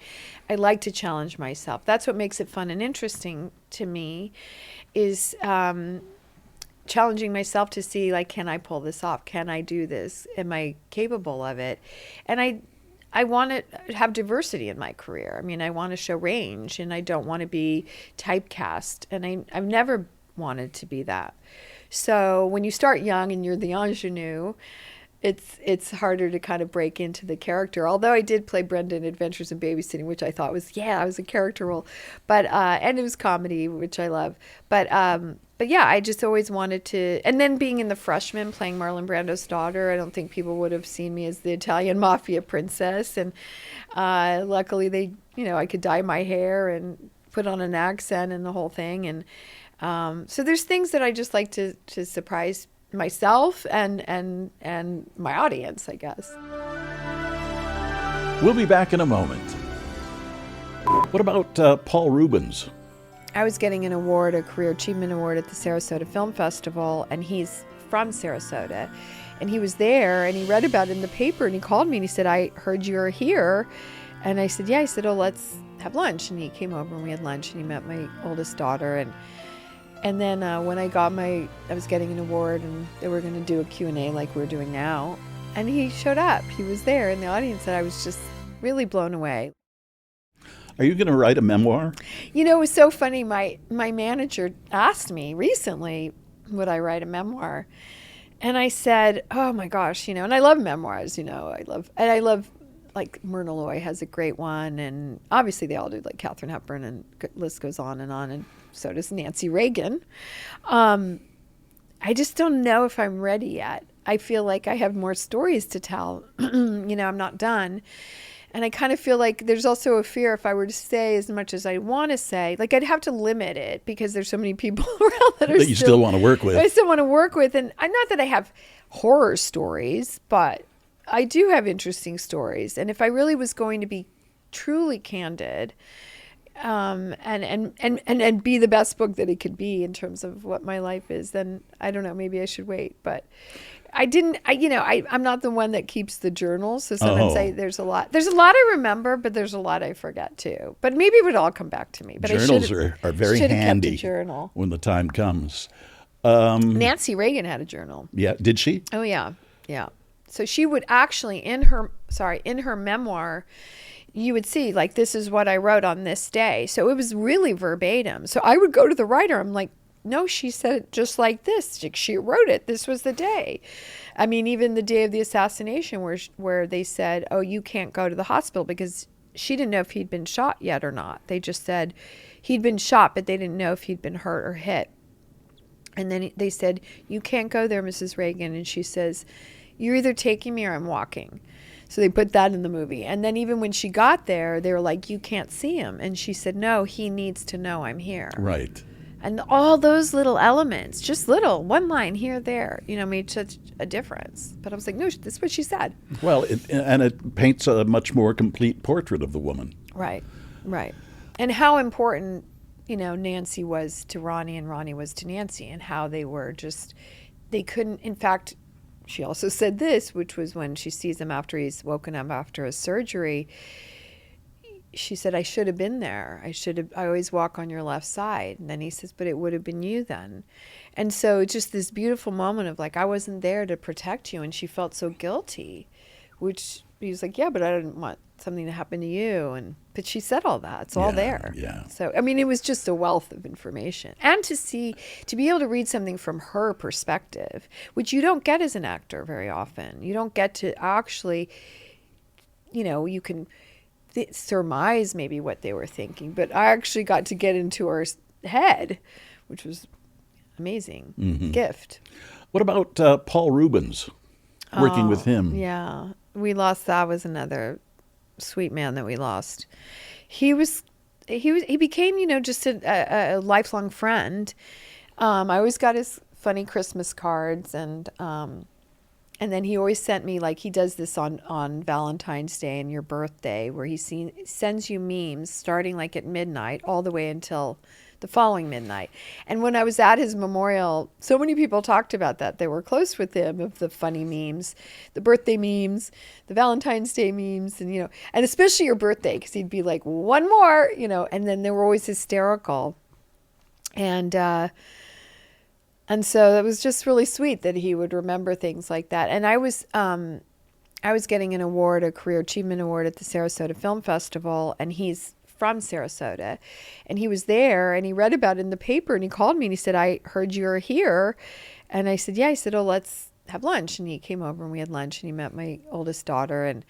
I like to challenge myself. That's what makes it fun and interesting to me, is challenging myself to see, like, can I pull this off? Can I do this? Am I capable of it? And I want to have diversity in my career. I mean, I want to show range, and I don't want to be typecast. And I've never wanted to be that. So when you start young and you're the ingenue, it's harder to kind of break into the character. Although I did play Brenda in Adventures in Babysitting, which I thought was, I was a character role. But and it was comedy, which I love. But yeah, I just always wanted to. And then being in The Freshman, playing Marlon Brando's daughter, I don't think people would have seen me as the Italian mafia princess. And luckily I could dye my hair and put on an accent and the whole thing. And so there's things that I just like to surprise myself and my audience, I guess. We'll be back in a moment. What about Paul Reubens? I was getting an award, a Career Achievement Award at the Sarasota Film Festival, and he's from Sarasota. And he was there, and he read about it in the paper, and he called me, and he said, I heard you're here. And I said, yeah. He said, oh, let's have lunch. And he came over, and we had lunch, and he met my oldest daughter. And then when I was getting an award, and they were going to do a Q&A like we're doing now, and he showed up. He was there in the audience, and I was just really blown away. Are you going to write a memoir? It was so funny. My manager asked me recently, would I write a memoir? And I said, oh my gosh, and I love memoirs, I love, like, Myrna Loy has a great one, and obviously they all do, like Katharine Hepburn, and the list goes on, and so does Nancy Reagan. I just don't know if I'm ready yet. I feel like I have more stories to tell. I'm not done. And I kind of feel like there's also a fear if I were to say as much as I want to say, like, I'd have to limit it because there's so many people around that you still want to work with. I still want to work with. And not that I have horror stories, but I do have interesting stories. And if I really was going to be truly candid, and be the best book that it could be in terms of what my life is, then I don't know, maybe I should wait. But I'm not the one that keeps the journal. So sometimes there's a lot I remember, but there's a lot I forget too. But maybe it would all come back to me. But journals are very handy kept a journal when the time comes. Nancy Reagan had a journal. Yeah. Did she? Oh yeah. Yeah. So she would actually in her memoir, you would see, like, this is what I wrote on this day. So it was really verbatim. So I would go to the writer. I'm like, no, she said it just like this. She wrote it. This was the day. I mean, even the day of the assassination where they said, oh, you can't go to the hospital, because she didn't know if he'd been shot yet or not. They just said he'd been shot, but they didn't know if he'd been hurt or hit. And then they said, you can't go there, Mrs. Reagan. And she says, you're either taking me or I'm walking. So they put that in the movie. And then even when she got there, they were like, you can't see him. And she said, no, he needs to know I'm here. Right. And all those little elements, just little, one line here, there, made such a difference. But I was like, no, this is what she said. Well, it paints a much more complete portrait of the woman. Right, right. And how important, Nancy was to Ronnie and Ronnie was to Nancy, and how they were they couldn't, in fact, she also said this, which was when she sees him after he's woken up after a surgery, she said, I should have been there. I always walk on your left side. And then he says, but it would have been you then. And so just this beautiful moment of like, I wasn't there to protect you. And she felt so guilty, which he was like, yeah, but I didn't want something to happen to you. But she said all that. It's all there. Yeah. So, I mean, it was just a wealth of information. And to be able to read something from her perspective, which you don't get as an actor very often. You don't get to actually, you can surmise maybe what they were thinking, but I actually got to get into her head, which was amazing gift. What about Paul Rubens? Working with him. Yeah, we lost. That was another sweet man that we lost. He became, just a lifelong friend. I always got his funny Christmas cards, and then he always sent me, like he does this on Valentine's Day and your birthday, where he sends you memes starting like at midnight all the way until the following midnight. And when I was at his memorial, so many people talked about that. They were close with him, of the funny memes, the birthday memes, the Valentine's Day memes, and and especially your birthday, because he'd be like, one more, and then they were always hysterical. And so it was just really sweet that he would remember things like that. And I was getting an award, a Career Achievement Award at the Sarasota Film Festival, and he's from Sarasota, and he was there, and he read about it in the paper, and he called me and he said, I heard you're here. And I said, yeah. He said, oh, let's have lunch. And he came over and we had lunch, and he met my oldest daughter. And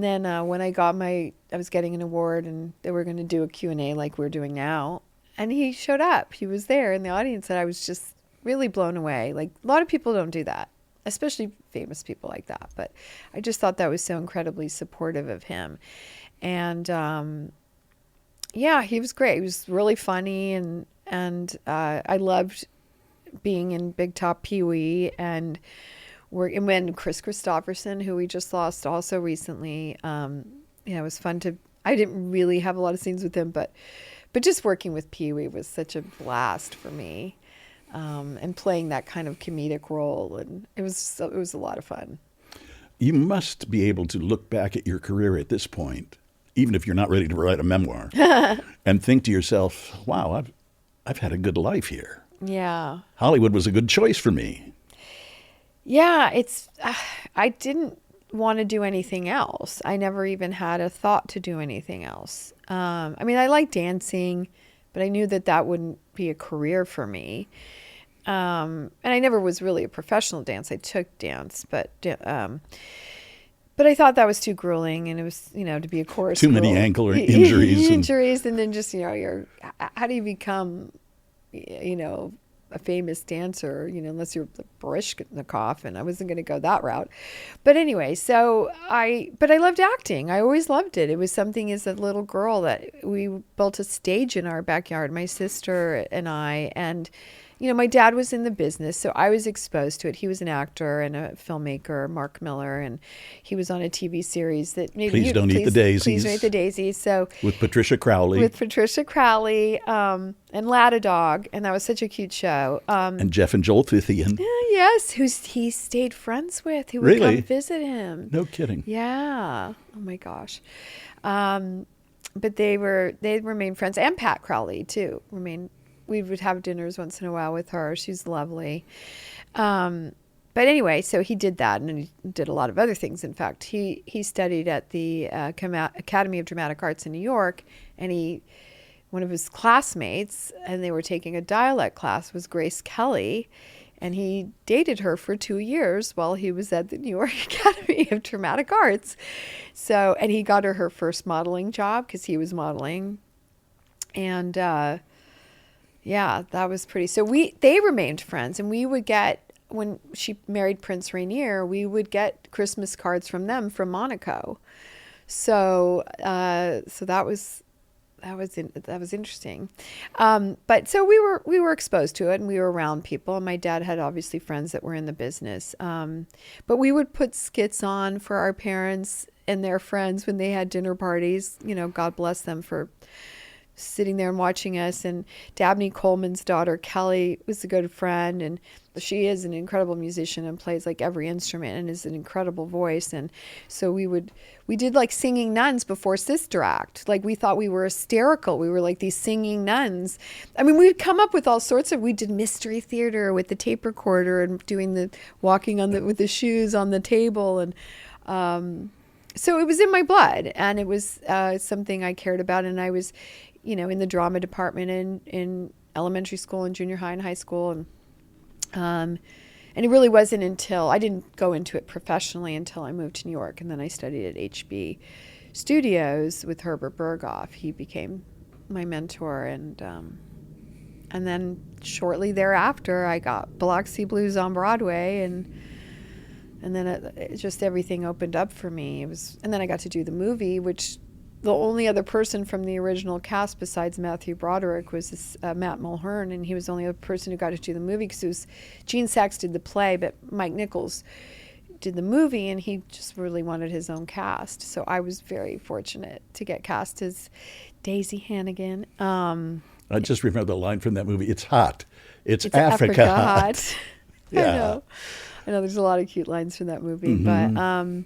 then when I was getting an award, and they were going to do a Q&A like we're doing now, and he showed up. He was there in the audience, and I was just really blown away. Like, a lot of people don't do that, especially famous people like that. But I just thought that was so incredibly supportive of him. And yeah, he was great. He was really funny, and I loved being in Big Top Pee-wee, and when Chris Christopherson, who we just lost also recently, it was fun I didn't really have a lot of scenes with him, but just working with Pee-wee was such a blast for me, and playing that kind of comedic role, and it was a lot of fun. You must be able to look back at your career at this point, even if you're not ready to write a memoir, and think to yourself, wow, I've had a good life here. Yeah. Hollywood was a good choice for me. Yeah, I didn't want to do anything else. I never even had a thought to do anything else. I mean, I like dancing, but I knew that wouldn't be a career for me. And I never was really a professional dancer. I took dance, but I thought that was too grueling, and it was, to be a chorus. Too many ankle injuries. And then just, how do you become, a famous dancer, unless you're Baryshnikov, and I wasn't going to go that route. But anyway, but I loved acting. I always loved it. It was something as a little girl that we built a stage in our backyard, my sister and I, and my dad was in the business, so I was exposed to it. He was an actor and a filmmaker, Mark Miller, and he was on a TV series that maybe Please Don't Eat the Daisies. Please Don't Eat the Daisies. So with Patricia Crowley. And Ladadog, and that was such a cute show. And Jeff and Joel Thythian. Yes, who he stayed friends with, who would Really? come visit him. No kidding. Yeah. Oh my gosh. But they remained friends, and Pat Crowley too. We would have dinners once in a while with her. She's lovely. But anyway, so he did that, and he did a lot of other things. In fact, he studied at the Academy of Dramatic Arts in New York, and one of his classmates, and they were taking a dialect class, was Grace Kelly, and he dated her for 2 years while he was at the New York Academy of Dramatic Arts. So, and he got her first modeling job because he was modeling, and yeah, that was pretty. So they remained friends, and we would get, when she married Prince Rainier, we would get Christmas cards from them from Monaco. So that was interesting. But so we were exposed to it, and we were around people, and my dad had obviously friends that were in the business. But we would put skits on for our parents and their friends when they had dinner parties. God bless them for sitting there and watching us. And Dabney Coleman's daughter, Kelly, was a good friend. And she is an incredible musician and plays like every instrument and is an incredible voice. And so we did like singing nuns before Sister Act. Like we thought we were hysterical. We were like these singing nuns. I mean, we'd come up with all sorts of, we did mystery theater with the tape recorder and doing the walking on with the shoes on the table. And, so it was in my blood, and it was something I cared about. And I was, in the drama department in elementary school and junior high and high school. And it really wasn't until I didn't go into it professionally until I moved to New York. And then I studied at HB Studios with Herbert Berghoff. He became my mentor. And then shortly thereafter, I got Biloxi Blues on Broadway. And then it just everything opened up for me. And then I got to do the movie, which the only other person from the original cast besides Matthew Broderick was this, Matt Mulhern, and he was the only other person who got to do the movie because it was Gene Saks did the play, but Mike Nichols did the movie, and he just really wanted his own cast. So I was very fortunate to get cast as Daisy Hannigan. I just remember the line from that movie. It's hot. It's Africa hot. Yeah. I know there's a lot of cute lines from that movie, Mm-hmm.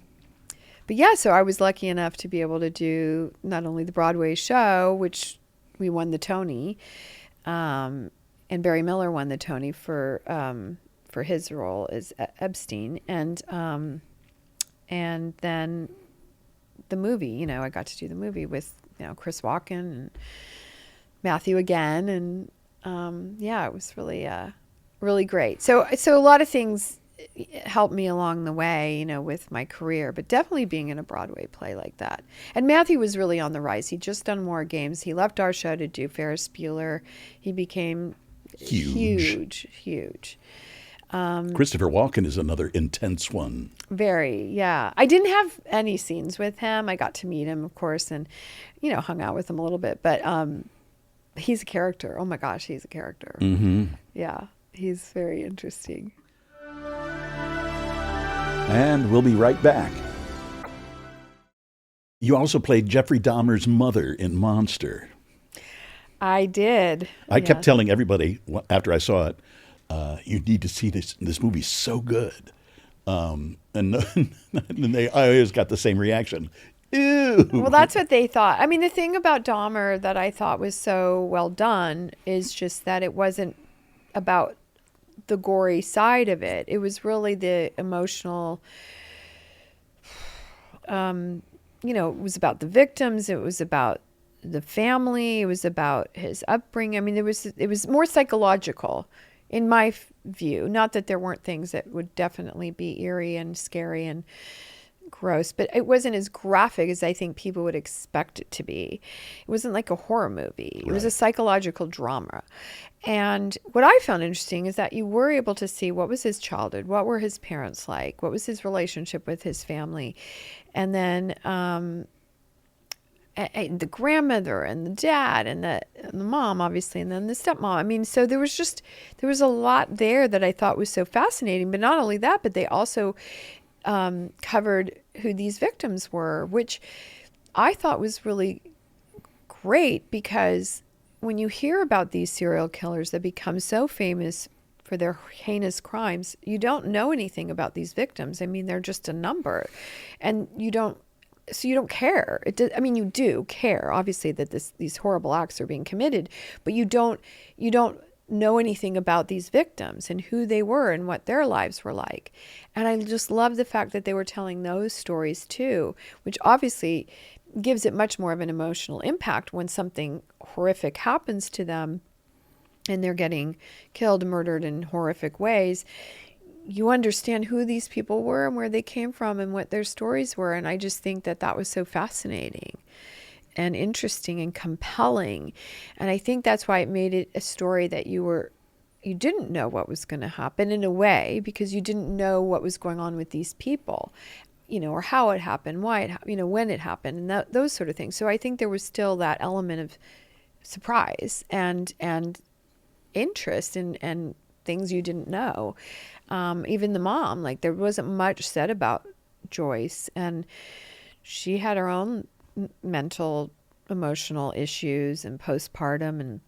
but yeah, so I was lucky enough to be able to do not only the Broadway show, which we won the Tony, and Barry Miller won the Tony for his role as Epstein, and then the movie. I got to do the movie with Chris Walken and Matthew again, and yeah, it was really great. So a lot of things helped me along the way, with my career, but definitely being in a Broadway play like that. And Matthew was really on the rise. He'd just done War Games. He left our show to do Ferris Bueller. He became huge. Christopher Walken is another intense one. Very, yeah. I didn't have any scenes with him. I got to meet him, of course, and, hung out with him a little bit. But he's a character. Oh, my gosh, he's a character. Mm-hmm. Yeah, he's very interesting. And we'll be right back. You also played Jeffrey Dahmer's mother in Monster. I did. I kept telling everybody after I saw it, you need to see this. This movie's so good. And I always got the same reaction. Ew. Well, that's what they thought. I mean, the thing about Dahmer that I thought was so well done is just that it wasn't about the gory side of it. It was really the emotional, it was about the victims. It was about the family. It was about his upbringing. I mean, it was more psychological in my view. Not that there weren't things that would definitely be eerie and scary and gross, but it wasn't as graphic as I think people would expect it to be. It wasn't like a horror movie. It was a psychological drama. And what I found interesting is that you were able to see what was his childhood, what were his parents like, what was his relationship with his family, and then the grandmother and the dad and the mom, obviously, and then the stepmom. I mean, so there was a lot there that I thought was so fascinating. But not only that, but they also covered who these victims were, which I thought was really great, because when you hear about these serial killers that become so famous for their heinous crimes, you don't know anything about these victims. I mean, they're just a number, and you don't care. You do care, obviously, that these horrible acts are being committed, but you don't know anything about these victims and who they were and what their lives were like. And I just love the fact that they were telling those stories too, which obviously gives it much more of an emotional impact when something horrific happens to them and they're getting killed, murdered in horrific ways. You understand who these people were and where they came from and what their stories were. And I just think that was so fascinating and interesting and compelling. And I think that's why it made it a story that you didn't know what was going to happen, in a way, because you didn't know what was going on with these people, or how it happened, why it happened, when it happened, and those sort of things. So I think there was still that element of surprise and interest and things you didn't know. Even the mom, like, there wasn't much said about Joyce, and she had her own mental emotional issues and postpartum and,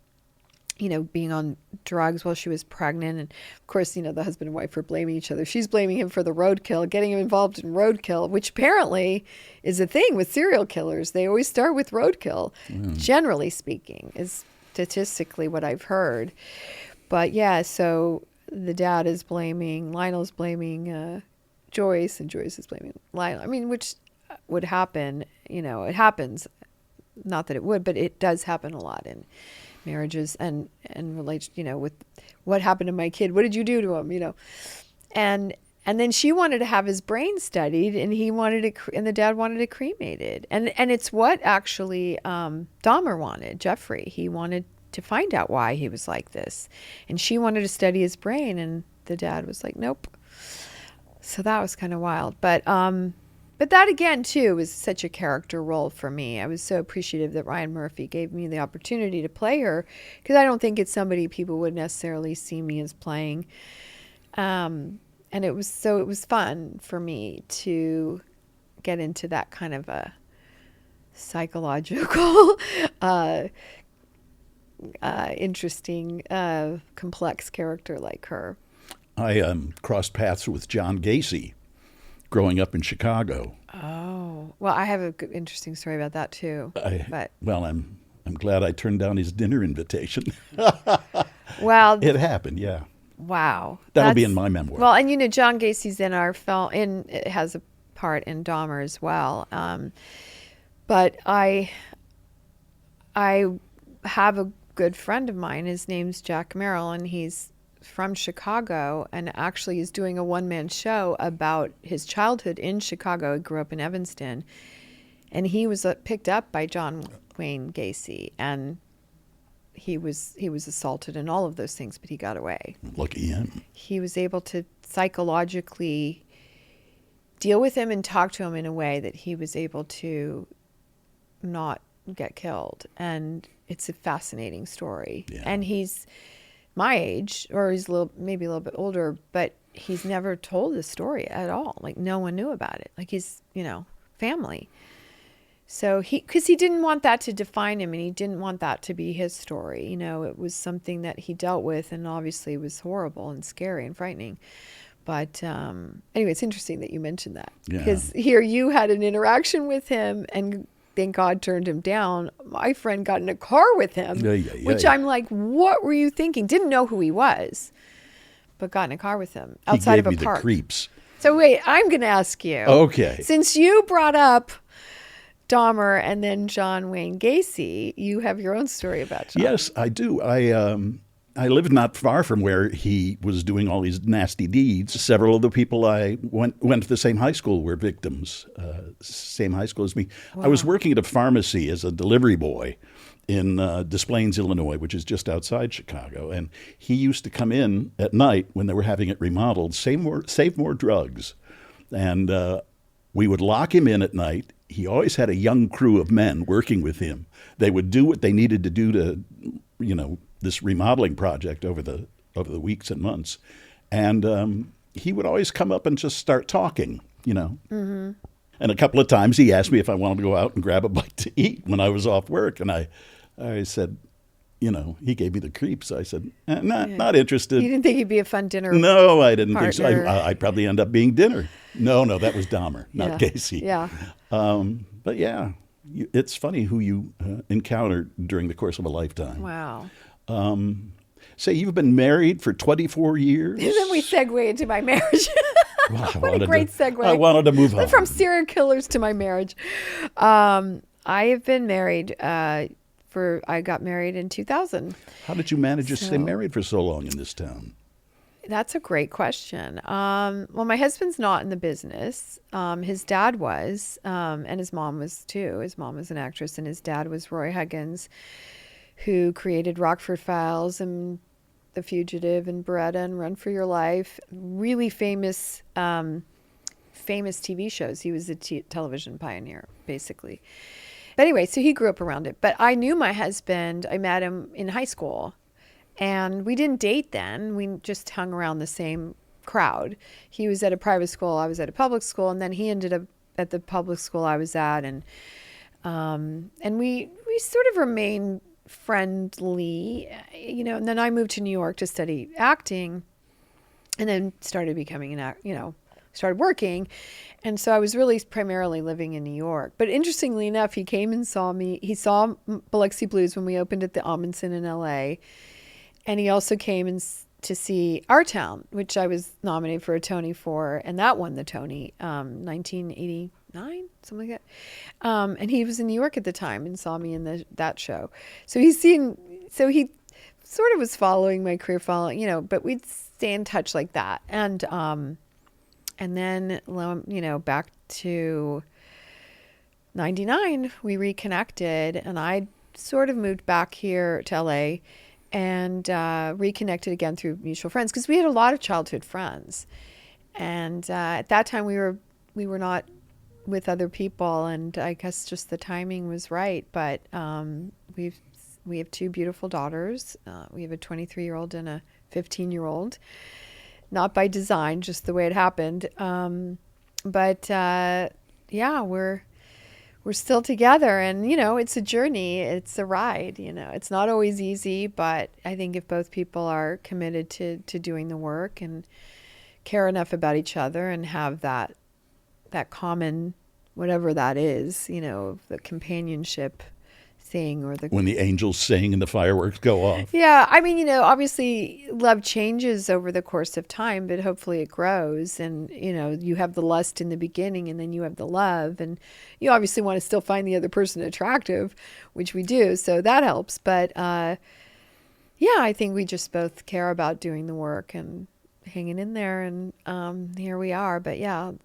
being on drugs while she was pregnant. And of course, the husband and wife are blaming each other. She's blaming him for the roadkill, getting him involved in roadkill, which apparently is a thing with serial killers. They always start with roadkill, generally speaking, is statistically what I've heard. But yeah, so the dad is blaming, Lionel's blaming Joyce, and Joyce is blaming Lionel. I mean, which would happen, it happens. Not that it would, but it does happen a lot in marriages and relates, with what happened to my kid. What did you do to him? And then she wanted to have his brain studied, and and the dad wanted it cremated. And it's what actually Dahmer wanted, Jeffrey. He wanted to find out why he was like this, and she wanted to study his brain, and the dad was like, nope. So that was kind of wild, but that again too was such a character role for me. I was so appreciative that Ryan Murphy gave me the opportunity to play her, because I don't think it's somebody people would necessarily see me as playing. And it was fun for me to get into that kind of a psychological, interesting, complex character like her. I crossed paths with John Gacy growing up in Chicago. Oh, well, I have a good, interesting story about that too. I'm glad I turned down his dinner invitation. Well, it happened, yeah. Wow, that'll be in my memoir. Well, and John Gacy's in our film, it has a part in Dahmer as well. But I have a good friend of mine. His name's Jack Merrill, and he's from Chicago, and actually is doing a one-man show about his childhood in Chicago. He grew up in Evanston, and he was picked up by John Wayne Gacy, and he was assaulted and all of those things, but he got away. Lucky him. He was able to psychologically deal with him and talk to him in a way that he was able to not get killed. And it's a fascinating story. Yeah. And he's my age, or he's maybe a little bit older, but he's never told this story at all. Like, no one knew about it. Like, he's, family. So because he didn't want that to define him, and he didn't want that to be his story. It was something that he dealt with, and obviously was horrible and scary and frightening. But anyway, it's interesting that you mentioned that, because here you had an interaction with him, and thank God turned him down. My friend got in a car with him, which I'm like, what were you thinking? Didn't know who he was, but got in a car with him outside of a park. He gave me the creeps. So wait, I'm going to ask you. Okay. Since you brought up Dahmer and then John Wayne Gacy, you have your own story about John. Yes, I do. I lived not far from where he was doing all these nasty deeds. Several of the people I went to the same high school were victims, same high school as me. Wow. I was working at a pharmacy as a delivery boy in Des Plaines, Illinois, which is just outside Chicago. And he used to come in at night when they were having it remodeled, save more drugs. And we would lock him in at night. He always had a young crew of men working with him. They would do what they needed to do to, this remodeling project over the weeks and months. And he would always come up and just start talking, Mm-hmm. And a couple of times he asked me if I wanted to go out and grab a bite to eat when I was off work. And I said, he gave me the creeps. I said, not interested. You didn't think he'd be a fun dinner No, I didn't think so. partner. I'd probably end up being dinner. No, that was Dahmer, not Gacy. Yeah. But yeah, it's funny who you encounter during the course of a lifetime. Wow. Say you've been married for 24 years. And then we segue into my marriage. Well, what a great segue. I wanted to move on. From serial killers to my marriage. I have been married I got married in 2000. How did you manage to stay married for so long in this town? That's a great question. Well, my husband's not in the business. His dad was, and his mom was too. His mom was an actress, and his dad was Roy Huggins, who created Rockford Files and The Fugitive and Beretta and Run for Your Life. Really famous TV shows. He was a television pioneer, basically. But anyway, so he grew up around it. But I knew my husband. I met him in high school. And we didn't date then. We just hung around the same crowd. He was at a private school. I was at a public school. And then he ended up at the public school I was at. And we we sort of remained friendly, and then I moved to New York to study acting, and then started becoming started working. And so I was really primarily living in New York. But interestingly enough, he came and saw me. He saw Biloxi Blues when we opened at the Amundsen in LA. And he also came to see Our Town, which I was nominated for a Tony for, and that won the Tony, 1989, something like that. And he was in New York at the time and saw me in that show. So he sort of was following my career, but we'd stay in touch like that. And then, back to 99, we reconnected, and I sort of moved back here to LA and reconnected again through mutual friends, because we had a lot of childhood friends. And at that time, we were not with other people, and I guess just the timing was right. But we have two beautiful daughters. We have a 23-year-old and a 15-year-old. Not by design, just the way it happened. But we're still together, and it's a journey, it's a ride. It's not always easy, but I think if both people are committed to doing the work and care enough about each other and have that common, whatever that is, the companionship thing, or when the angels sing and the fireworks go off. Yeah, I mean, obviously love changes over the course of time, but hopefully it grows, and you have the lust in the beginning, and then you have the love, and you obviously want to still find the other person attractive, which we do, so that helps. But I think we just both care about doing the work and hanging in there, and here we are. But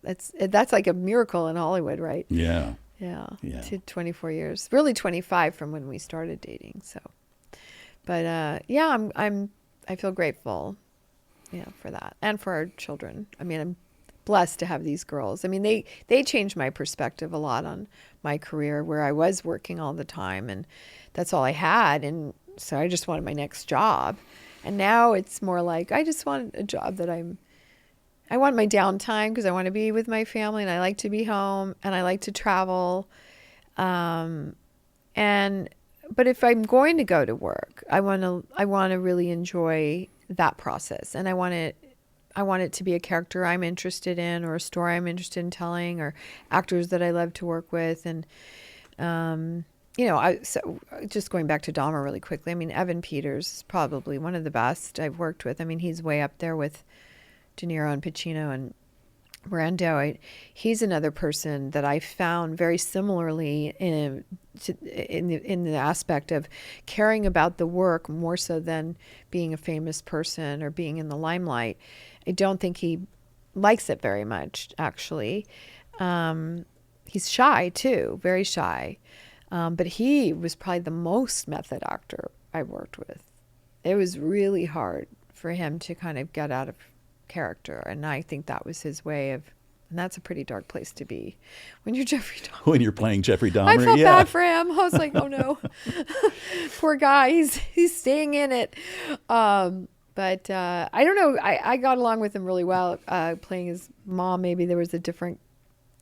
that's like a miracle in Hollywood, right? Yeah. Yeah. 24 years, really 25 from when we started dating. So, but I feel grateful, for that, and for our children. I mean, I'm blessed to have these girls. I mean, they changed my perspective a lot on my career, where I was working all the time, and that's all I had, and so I just wanted my next job. And now it's more like I just want a job that I want my downtime, because I want to be with my family, and I like to be home, and I like to travel. But if I'm going to go to work, I want to really enjoy that process, and I want it to be a character I'm interested in, or a story I'm interested in telling, or actors that I love to work with. And so just going back to Dahmer really quickly, I mean, Evan Peters is probably one of the best I've worked with. I mean, he's way up there with De Niro and Pacino and Brando. He's another person that I found very similarly in the aspect of caring about the work more so than being a famous person or being in the limelight. I don't think he likes it very much, actually. He's shy too, very shy. But he was probably the most method actor I worked with. It was really hard for him to kind of get out of character, and I think that was his way of, and that's a pretty dark place to be when you're Jeffrey Dahmer. When you're playing Jeffrey Dahmer. I felt bad for him. I was like, oh no, poor guy, he's staying in it. But I don't know, I got along with him really well, playing his mom. Maybe there was a different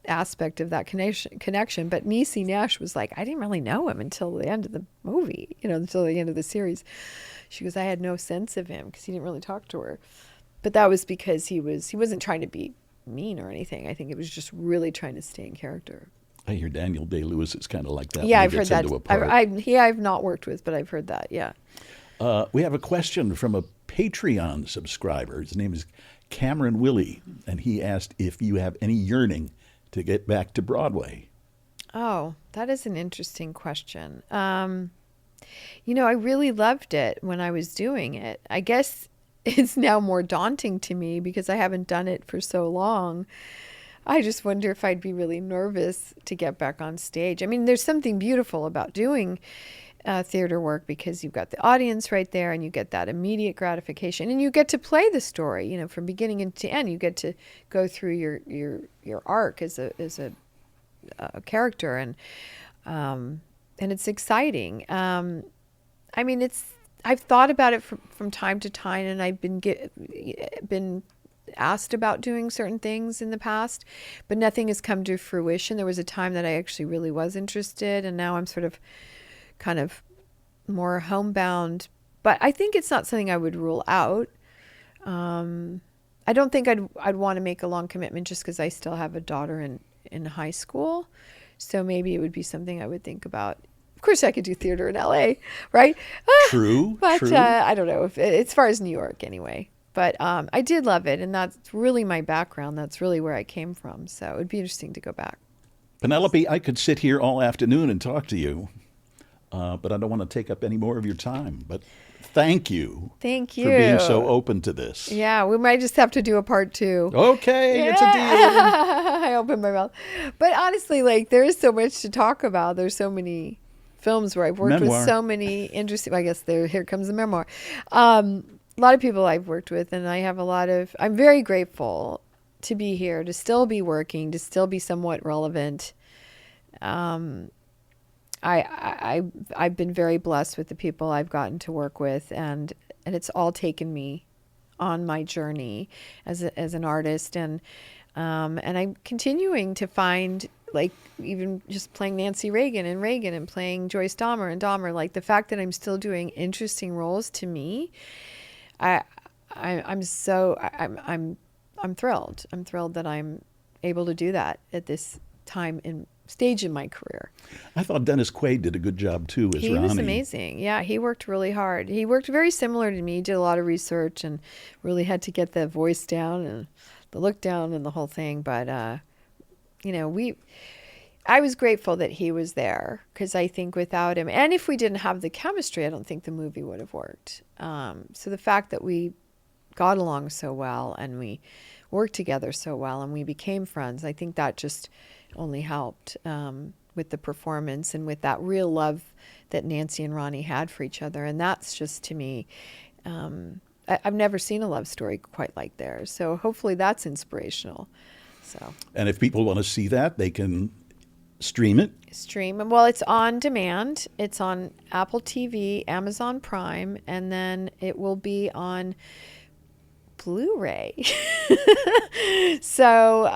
aspect of that connection, but Niecy Nash was like, I didn't really know him until the end of the movie, until the end of the series. She goes, I had no sense of him because he didn't really talk to her. But that was because he wasn't trying to be mean or anything. I think it was just really trying to stay in character. I hear Daniel Day-Lewis is kind of like that. Yeah, I've heard that. I've not worked with, but I've heard that, yeah. We have a question from a Patreon subscriber. His name is Cameron Willie, and he asked if you have any yearning to get back to Broadway. Oh, that is an interesting question. I really loved it when I was doing it. I guess it's now more daunting to me because I haven't done it for so long. I just wonder if I'd be really nervous to get back on stage. I mean, there's something beautiful about doing theater work because you've got the audience right there, and you get that immediate gratification, and you get to play the story, from beginning to end. You get to go through your arc as a character, and it's exciting. I mean, I've thought about it from time to time, and I've been asked about doing certain things in the past, but nothing has come to fruition. There was a time that I actually really was interested, and now I'm sort of kind of more homebound. But I think it's not something I would rule out. I don't think I'd want to make a long commitment just because I still have a daughter in high school. So maybe it would be something I would think about. Of course, I could do theater in LA, right? True. But true. I don't know, as far as New York anyway. But I did love it, and that's really my background. That's really where I came from. So it would be interesting to go back. Penelope, I could sit here all afternoon and talk to you, but I don't want to take up any more of your time. But thank you. Thank you. For being so open to this. Yeah, we might just have to do a part 2. Okay, It's a deal. I opened my mouth. But honestly, like, there is so much to talk about. There's so many films where I've worked Memoir. with so many interesting, I guess here comes the memoir. A lot of people I've worked with, and I'm very grateful to be here, to still be working, to still be somewhat relevant. I've been very blessed with the people I've gotten to work with, and it's all taken me on my journey as an artist, and I'm continuing to find, like, even just playing Nancy Reagan and playing Joyce Dahmer and Dahmer, like, the fact that I'm still doing interesting roles, to me, I'm thrilled. I'm thrilled that I'm able to do that at this stage in my career. I thought Dennis Quaid did a good job too as Ronnie. He was amazing. Yeah, he worked really hard. He worked very similar to me. He did a lot of research and really had to get the voice down and the look down and the whole thing. But I was grateful that he was there, because I think without him, and if we didn't have the chemistry, I don't think the movie would have worked. So the fact that we got along so well and we worked together so well and we became friends, I think that just only helped with the performance and with that real love that Nancy and Ronnie had for each other. And that's just, to me, I've never seen a love story quite like theirs. So hopefully that's inspirational. And if people want to see that, they can stream it? Well, it's on demand. It's on Apple TV, Amazon Prime, and then it will be on Blu-ray. So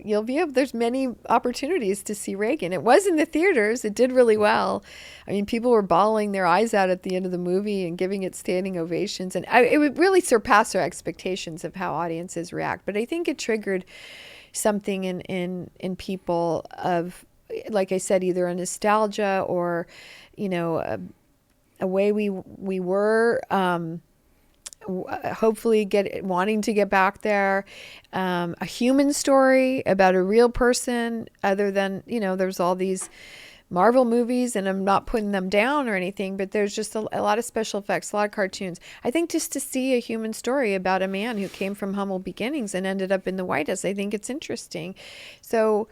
there's many opportunities to see Reagan. It was in the theaters. It did really well. I mean, people were bawling their eyes out at the end of the movie and giving it standing ovations. And it would really surpass our expectations of how audiences react. But I think it triggered something in people of, like I said, either a nostalgia or, a way we were, hopefully wanting to get back there, a human story about a real person, other than, there's all these Marvel movies, and I'm not putting them down or anything, but there's just a lot of special effects, a lot of cartoons. I think just to see a human story about a man who came from humble beginnings and ended up in the White House, I think it's interesting. So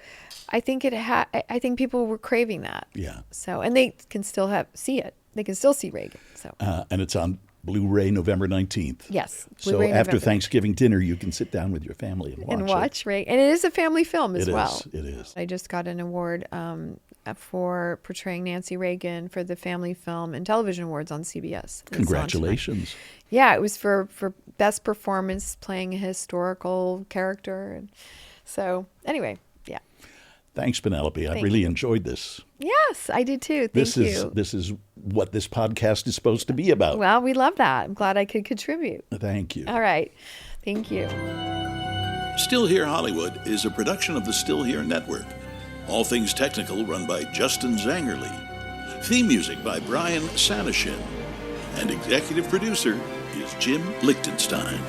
I think I think people were craving that. Yeah. So, and they can still see it. They can still see Reagan. So. And it's on Blu-ray November 19th. Yes. So Blu-ray after November. Thanksgiving dinner, you can sit down with your family and watch right? And it is a family film as well. It is. I just got an award for portraying Nancy Reagan for the Family Film and Television Awards on CBS. Congratulations. Yeah, it was for best performance playing a historical character. And so anyway, yeah. Thanks, Penelope. I Thank really you. enjoyed this. Yes, I did too. Thank you. This is what this podcast is supposed to be about. Well, we love that. I'm glad I could contribute. Thank you. All right. Thank you. Still Here Hollywood is a production of the Still Here Network. All things technical run by Justin Zangerle. Theme music by Brian Sanashin. And executive producer is Jim Lichtenstein.